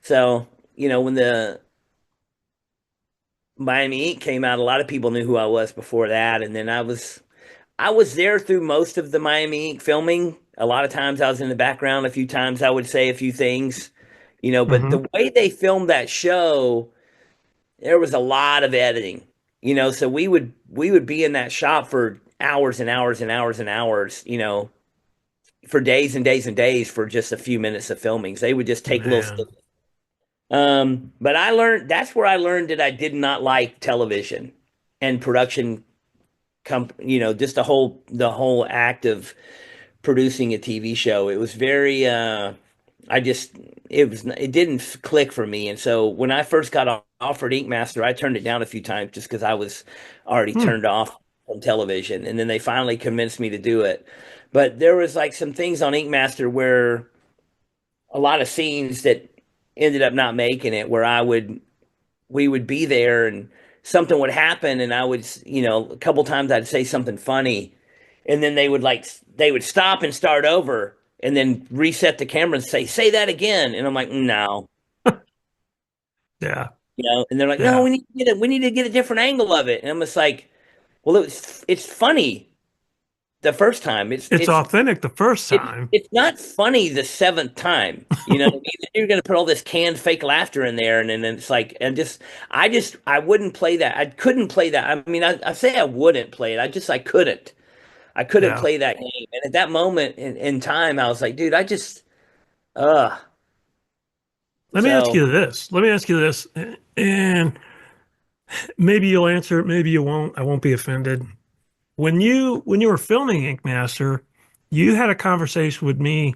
so when the Miami Ink came out, a lot of people knew who I was before that. And then I was there through most of the Miami Ink filming. A lot of times I was in the background. A few times I would say a few things, but Hmm. the way they filmed that show, there was a lot of editing, so we would be in that shop for hours and hours and hours and hours, for days and days and days for just a few minutes of filmings. They would just take little Man. snippets. But I learned that's where I learned that I did not like television and production just the whole act of producing a TV show. It was very I just it didn't click for me. And so when I first got offered Ink Master, I turned it down a few times just because I was already Hmm. turned off on television. And then they finally convinced me to do it. But there was like some things on Ink Master where a lot of scenes that ended up not making it where we would be there and something would happen and I would, a couple times I'd say something funny and then they would stop and start over and then reset the camera and say that again. And I'm like, no, Yeah. and they're like, no, Yeah. we need to get a different angle of it. And I'm just like, well, it's funny the first time. It's authentic the first time. It's not funny the seventh time. You know what I mean? You're gonna put all this canned fake laughter in there, and then it's like, and I wouldn't play that. I couldn't play that. I mean, I say I wouldn't play it. I couldn't. I couldn't Yeah. play that game. And at that moment in time, I was like, dude, uh. Let me ask So you this. Let me ask you this. And Maybe you'll answer it, maybe you won't. I won't be offended. When you were filming Ink Master, you had a conversation with me.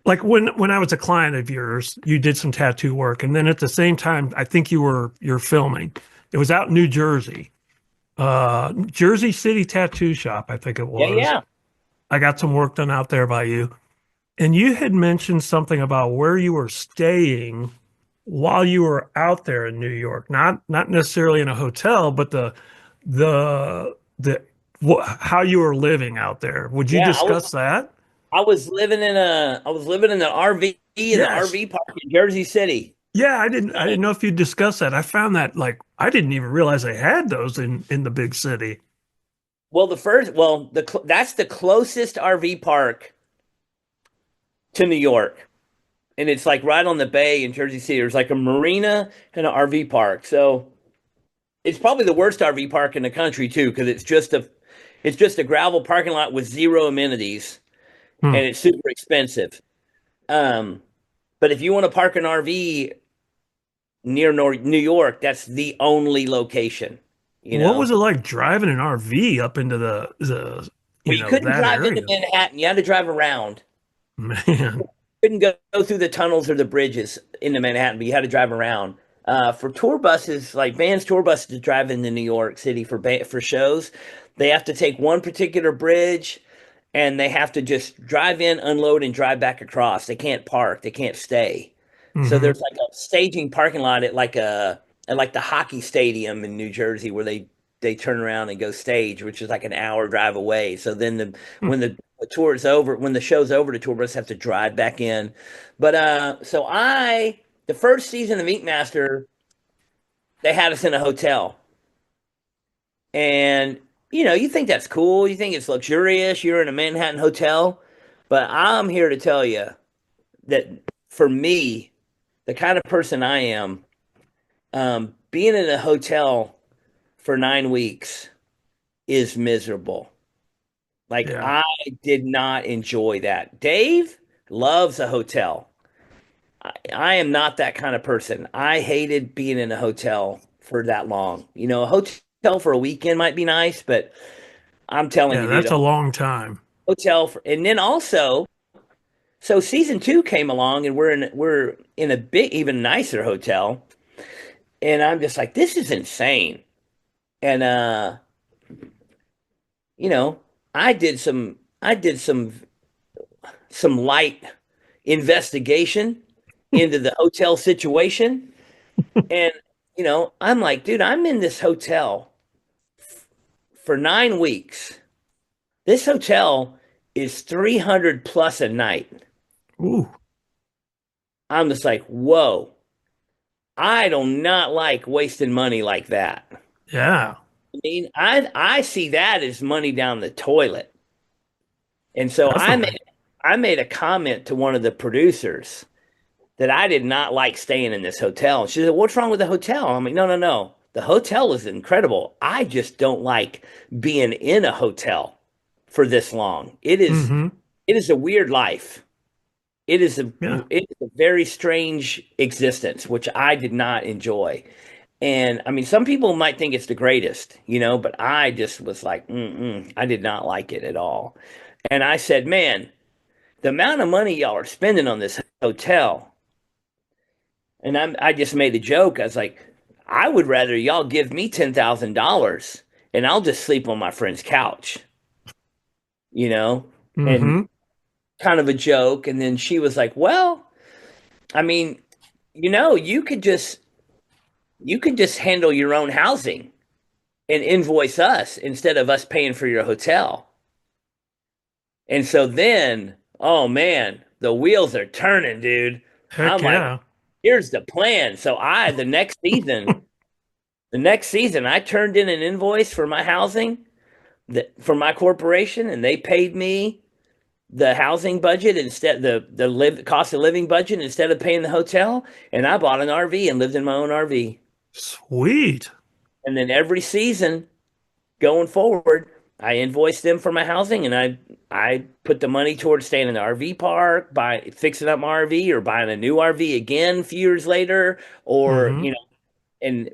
Like when I was a client of yours, you did some tattoo work, and then at the same time, I think you're filming. It was out in New Jersey, Jersey City Tattoo Shop, I think it Yeah, was. yeah. I got some work done out there by you, and you had mentioned something about where you were staying while you were out there in New York. Not necessarily in a hotel, but the how you were living out there. Would you Yeah, discuss that? I was living in the RV in the Yes. RV park in Jersey City. Yeah, I didn't know if you'd discuss that. I found that like I didn't even realize they had those in the big city. Well, that's the closest RV park to New York. And it's like right on the bay in Jersey City. There's like a marina and an RV park. So it's probably the worst RV park in the country too, because it's just a gravel parking lot with zero amenities Hmm. and it's super expensive. Um, but if you want to park an RV near New York, that's the only location, you What know. was it like driving an RV up into Well, you couldn't that drive into area? Manhattan. You had to drive around. Man. Couldn't go through the tunnels or the bridges into Manhattan, but you had to drive around. For tour buses, like bands tour buses to drive into New York City for shows, they have to take one particular bridge and they have to just drive in, unload, and drive back across. They can't park, they can't stay. So Hmm. there's like a staging parking lot at like the hockey stadium in New Jersey where they turn around and go stage, which is like an hour drive away. So then when the tour is over, when the show's over, the tour bus have to drive back in. But the first season of Ink Master, they had us in a hotel. And you think that's cool, you think it's luxurious, you're in a Manhattan hotel, but I'm here to tell you that for me, the kind of person I am, being in a hotel for 9 weeks is miserable. Like Yeah. I did not enjoy that. Dave loves a hotel. I am not that kind of person. I hated being in a hotel for that long. A hotel for a weekend might be nice, but I'm telling Yeah, you, dude, that's a long time. and then also, so season two came along, and we're in a big, even nicer hotel, and I'm just like, this is insane. And you know, I did some light investigation into the hotel situation, and I'm like, dude, I'm in this hotel for 9 weeks. This hotel is 300 plus a night. Ooh, I'm just like, whoa. I do not like wasting money like that. yeah, I mean, I see that as money down the toilet. And so definitely. I made a comment to one of the producers that I did not like staying in this hotel. She said, "What's wrong with the hotel?" I'm like, "No, no, no. The hotel is incredible. I just don't like being in a hotel for this long. Hmm. It is a weird life. Yeah, it is a very strange existence, which I did not enjoy." And I mean, some people might think it's the greatest, but I just was like, I did not like it at all. And I said, man, the amount of money y'all are spending on this hotel, and I just made a joke. I was like, I would rather y'all give me $10,000 and I'll just sleep on my friend's couch, you know, and hmm kind of a joke. And then she was like, well, I mean, you could just handle your own housing and invoice us instead of us paying for your hotel. And so then, oh man, the wheels are turning, dude. Heck I'm like, yeah. here's the plan. So the next season, I turned in an invoice for my housing for my corporation, and they paid me the housing budget instead the cost of living budget instead of paying the hotel. And I bought an RV and lived in my own RV. Sweet. And then every season going forward, I invoiced them for my housing, and I put the money towards staying in the RV park, fixing up my RV, or buying a new RV again a few years later, or Hmm. and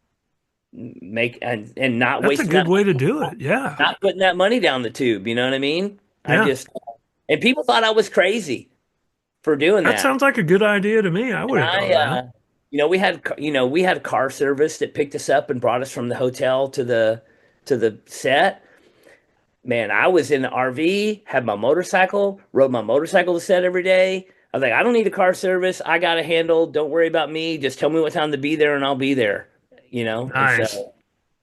make and not That's a wasting good that way to do it. Yeah. not putting that money down the tube. You know what I mean? I Yeah. just and people thought I was crazy for doing That that. sounds like a good idea to me. I And would have done that. we had car service that picked us up and brought us from the hotel to the set. Man, I was in the RV, had my motorcycle, rode my motorcycle to set every day. I was like, I don't need a car service. I got a handle. Don't worry about me. Just tell me what time to be there and I'll be there. And Nice. so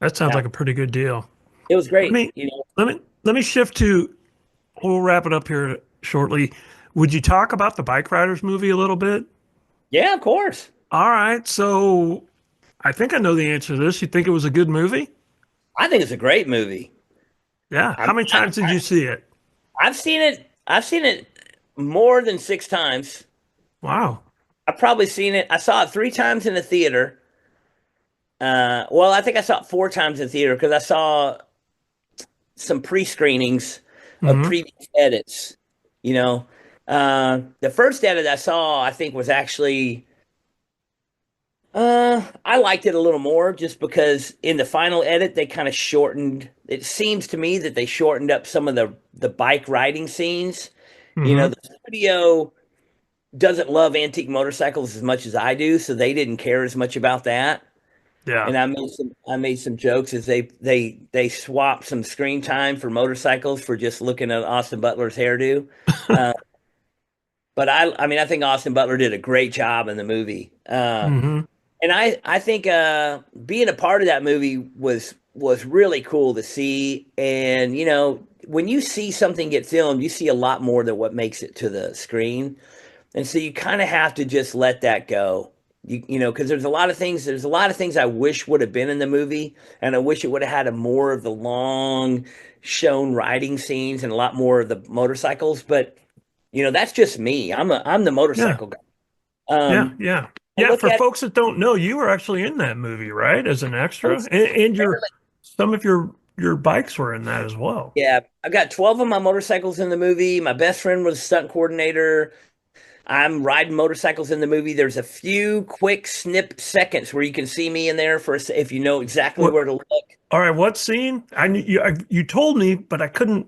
That sounds yeah, like a pretty good deal. it was Let great. me let me shift to we'll wrap it up here shortly. Would you talk about the Bike Riders movie a little bit? Yeah, of course. All right. So I think I know the answer to this. You think it was a good movie? I think it's a great movie. Yeah. I How mean, many times did you see it? I've seen it. I've seen it more than 6 times. Wow. I've probably seen it. I saw it 3 times in the theater. Well, I think I saw it 4 times in theater because I saw some pre-screenings of Hmm. previous edits. You know, the first edit I saw, I think, was actually I liked it a little more just because in the final edit they kind of shortened. It seems to me that they shortened up some of the bike riding scenes. Hmm. The studio doesn't love antique motorcycles as much as I do, so they didn't care as much about that. Yeah. And I made some jokes as they swapped some screen time for motorcycles for just looking at Austin Butler's hairdo. Uh, but I mean I think Austin Butler did a great job in the movie. Hmm. And I think being a part of that movie was really cool to see. And when you see something get filmed, you see a lot more than what makes it to the screen. And so you kind of have to just let that go. Because there's a lot of things I wish would have been in the movie, and I wish it would have had a more of the long shown riding scenes and a lot more of the motorcycles. But that's just me. I'm the Yeah. motorcycle guy. Yeah. Um, Yeah. I Yeah. look For at folks that don't know, you were actually in that movie, right? As an extra, it, and your some of your bikes were in that as well. yeah, I got 12 of my motorcycles in the movie. My best friend was a stunt coordinator. I'm riding motorcycles in the movie. There's a few quick snip seconds where you can see me in there if you know exactly What? where to look. All right. What scene? You told me, but I couldn't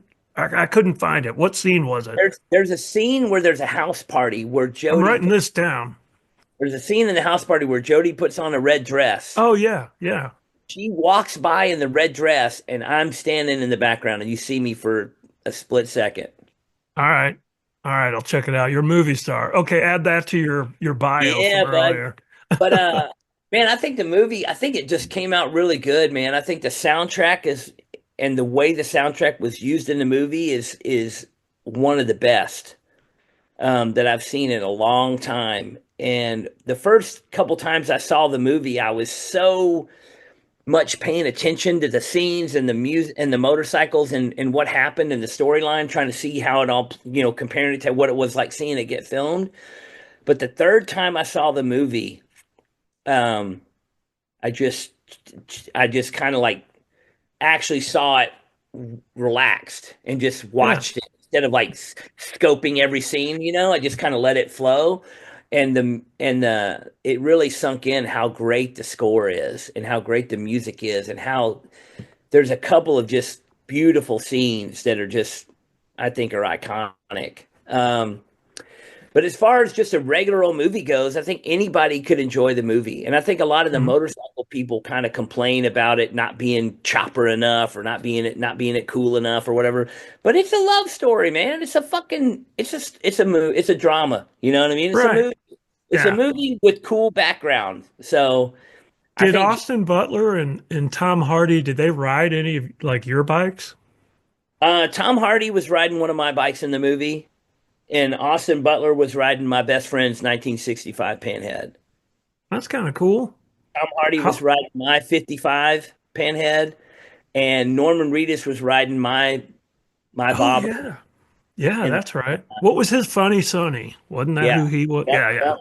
find it. What scene was it? There's a scene where there's a house party where I'm Jody writing this down. there's a scene in the house party where Jody puts on a red dress. Oh yeah. Yeah. She walks by in the red dress and I'm standing in the background and you see me for a split second. All right. All right. I'll check it out. You're a movie star. Okay. Add that to your bio Yeah, from bud. earlier. But man, I think it just came out really good, man. I think the soundtrack is and the way the soundtrack was used in the movie is one of the best that I've seen in a long time. And the first couple times I saw the movie, I was so much paying attention to the scenes and the music and the motorcycles and what happened in the storyline, trying to see how it all, comparing it to what it was like seeing it get filmed. But the third time I saw the movie, um, I just I just kind of like actually saw it relaxed and just Yeah. watched it instead of like scoping every scene, I just kind of let it flow. And it really sunk in how great the score is and how great the music is and how there's a couple of just beautiful scenes that are just I think are iconic. But as far as just a regular old movie goes, I think anybody could enjoy the movie. And I think a lot of the Mhm. motorcycle people kind of complain about it not being chopper enough or not being it cool enough or whatever. But it's a love story, man. It's a drama. You know what I mean? It's a Right. movie. It's a Yeah. movie with cool background. So I Did think Austin Butler and Tom Hardy, did they ride any of like your bikes? Tom Hardy was riding one of my bikes in the movie, and Austin Butler was riding my best friend's 1965 Panhead. That's kind of cool. Tom Hardy was How? riding my 55 Panhead, and Norman Reedus was riding my Oh Bob. yeah. Yeah, And that's right. What was his funny Sonny? Wasn't that yeah, who he was? yep, Yeah, yeah, yep.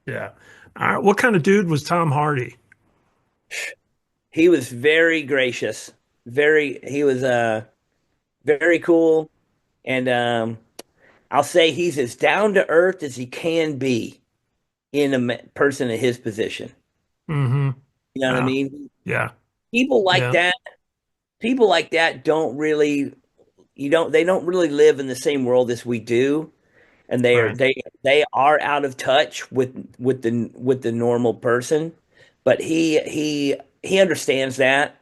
yeah. All right. What kind of dude was Tom Hardy? He was very gracious. He was very cool, and I'll say he's as down to earth as he can be in a person in his position. Mm-hmm. You know what I Wow. mean? Yeah. people like Yeah. that, people like that don't really, they don't really live in the same world as we do, and Right. they are out of touch with the normal person. But he understands that,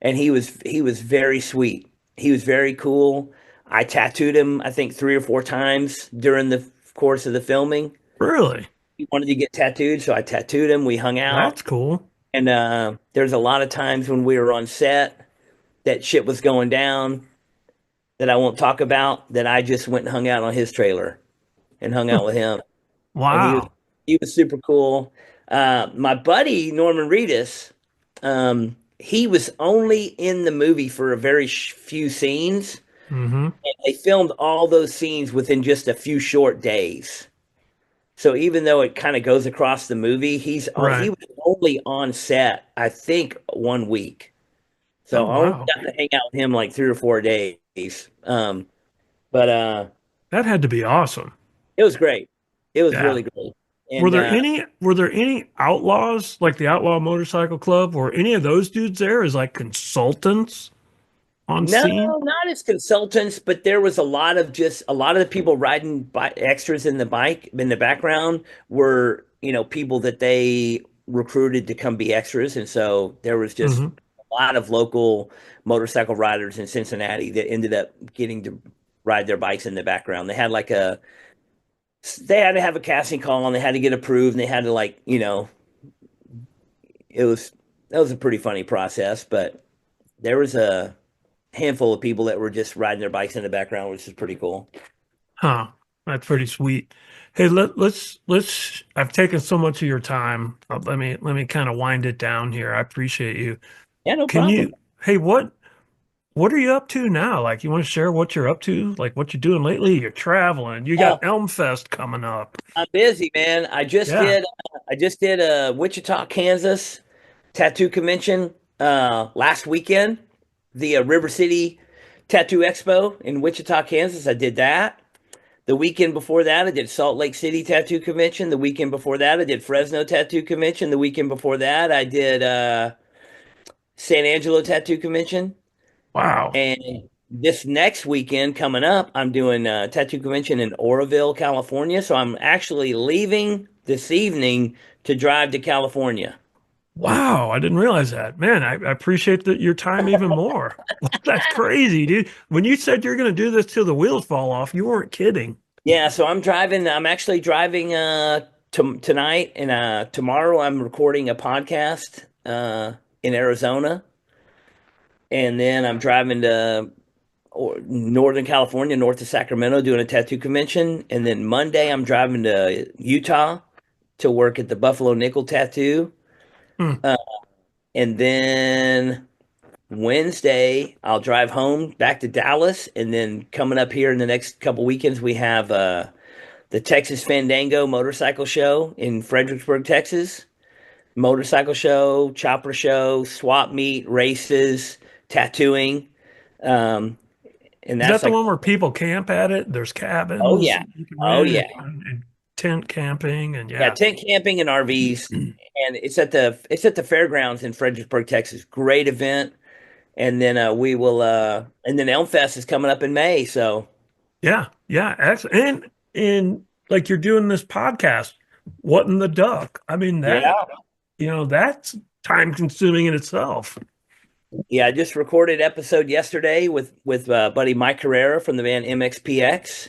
and he was very sweet. He was very cool. I tattooed him, I think, 3 or 4 times during the course of the filming. Really? He wanted to get tattooed, so I tattooed him. We hung out, That's cool. and there's a lot of times when we were on set that shit was going down that I won't talk about. That I just went and hung out on his trailer and hung out with him, and Wow. he was super cool. My buddy Norman Reedus, he was only in the movie for a very few scenes. Mm-hmm. And they filmed all those scenes within just a few short days. So even though it kind of goes across the movie, he Right. was only on set, I think, 1 week. Oh, So I only wow. got to hang out with him like 3 or 4 days. But That had to be awesome. it was great. It was Yeah. really great. And Were there any outlaws like the Outlaw Motorcycle Club? Were any of those dudes there as like consultants on no, scene? not as consultants, but there was a lot of the people riding extras in the bike in the background were, people that they recruited to come be extras. And so there was just Mm-hmm. a lot of local motorcycle riders in Cincinnati that ended up getting to ride their bikes in the background. They had to have a casting call and they had to get approved and they had to it was, that was a pretty funny process, but there was a handful of people that were just riding their bikes in the background, which is pretty cool. Huh. That's pretty sweet. Hey, let's. I've taken so much of your time. Let me kind of wind it down here. I appreciate you. Yeah, no Can problem. you? Hey, what are you up to now? Like, you want to share what you're up to? Like, what you're doing lately? You're traveling. You got Oh, Elm Fest coming up. I'm busy, man. Yeah. I just did a Wichita, Kansas tattoo convention last weekend. The River City Tattoo Expo in Wichita, Kansas. I did that. The weekend before that, I did Salt Lake City Tattoo Convention. The weekend before that, I did Fresno Tattoo Convention. The weekend before that, I did San Angelo Tattoo Convention. Wow. And this next weekend coming up, I'm doing a tattoo convention in Oroville, California. So I'm actually leaving this evening to drive to California. Wow. I didn't realize that. Man, I appreciate your time even more. That's crazy, dude. When you said you're going to do this till the wheels fall off, you weren't kidding. Yeah, so I'm driving. I'm actually driving tonight, and tomorrow I'm recording a podcast in Arizona, and then I'm driving to Northern California, north of Sacramento, doing a tattoo convention, and then Monday I'm driving to Utah to work at the Buffalo Nickel Tattoo. Hmm. Uh, and then Wednesday, I'll drive home back to Dallas. And then coming up here in the next couple weekends, we have the Texas Fandango Motorcycle Show in Fredericksburg, Texas. Motorcycle show, chopper show, swap meet, races, tattooing. Um, and Is that's that the like, one where people camp at it? There's oh, cabins yeah. you can Oh, rent yeah. and tent camping and Yeah, yeah. tent camping and RVs. And it's at the fairgrounds in Fredericksburg, Texas. Great event. And then and then Elm Fest is coming up in May. So Yeah, yeah, excellent. And like you're doing this podcast, What in the Duck? I mean that, yeah. that's time consuming in itself. Yeah, I just recorded episode yesterday with buddy Mike Carrera from the band MXPX.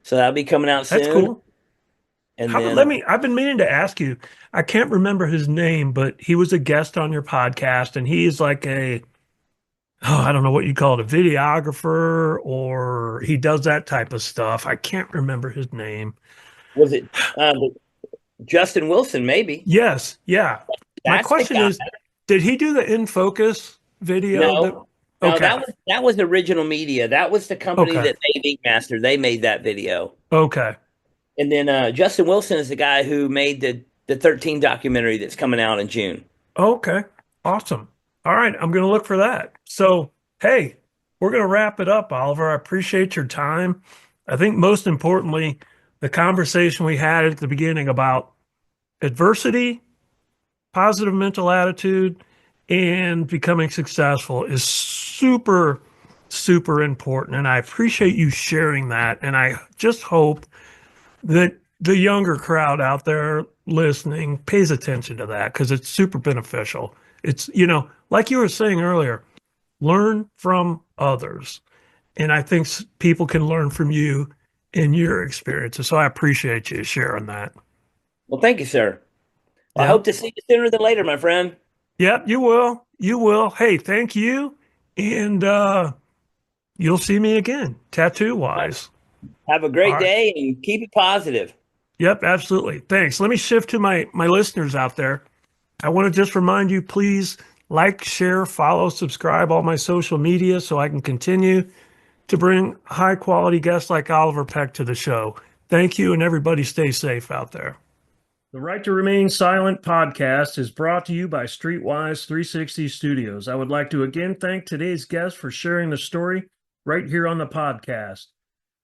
So that'll be coming out That's soon. cool. And How then let me I've been meaning to ask you. I can't remember his name, but he was a guest on your podcast and he's like I don't know what you call it, a videographer or he does that type of stuff. I can't remember his name. was it Justin Wilson, maybe? Yes, yeah. My That's the question guy. is, did he do the In Focus video that No, no, okay. that was Original Media. That was the company Okay. that made Ink Master. They made that video. Okay. And then Justin Wilson is the guy who made the 13 documentary that's coming out in June. Okay. Awesome. All right. I'm going to look for that. So, hey, we're going to wrap it up, Oliver. I appreciate your time. I think most importantly, the conversation we had at the beginning about adversity, positive mental attitude, and becoming successful is super, super important. And I appreciate you sharing that. And I just hope that the younger crowd out there listening pays attention to that because it's super beneficial. It's, like you were saying earlier, learn from others. And I think people can learn from you and your experiences. So I appreciate you sharing that. Well, thank you, sir. I hope Yep. to see you sooner than later, my friend. Yep. You will. You will. Hey, thank you. And you'll see me again, tattoo wise. Have a All great right. day and keep it positive. Yep. Absolutely. Thanks. Let me shift to my listeners out there. I want to just remind you, please like, share, follow, subscribe all my social media so I can continue to bring high quality guests like Oliver Peck to the show. Thank you, and everybody stay safe out there. The Right to Remain Silent podcast is brought to you by Streetwise 360 Studios. I would like to again thank today's guest for sharing the story right here on the podcast.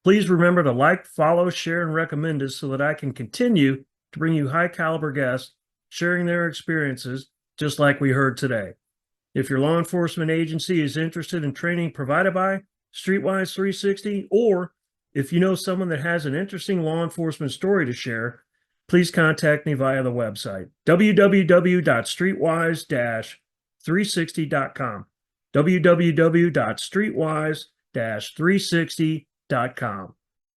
Please remember to like, follow, share, and recommend us so that I can continue to bring you high caliber guests sharing their experiences, just like we heard today. If your law enforcement agency is interested in training provided by Streetwise 360, or if you know someone that has an interesting law enforcement story to share, please contact me via the website www.streetwise-360.com. www.streetwise-360.com.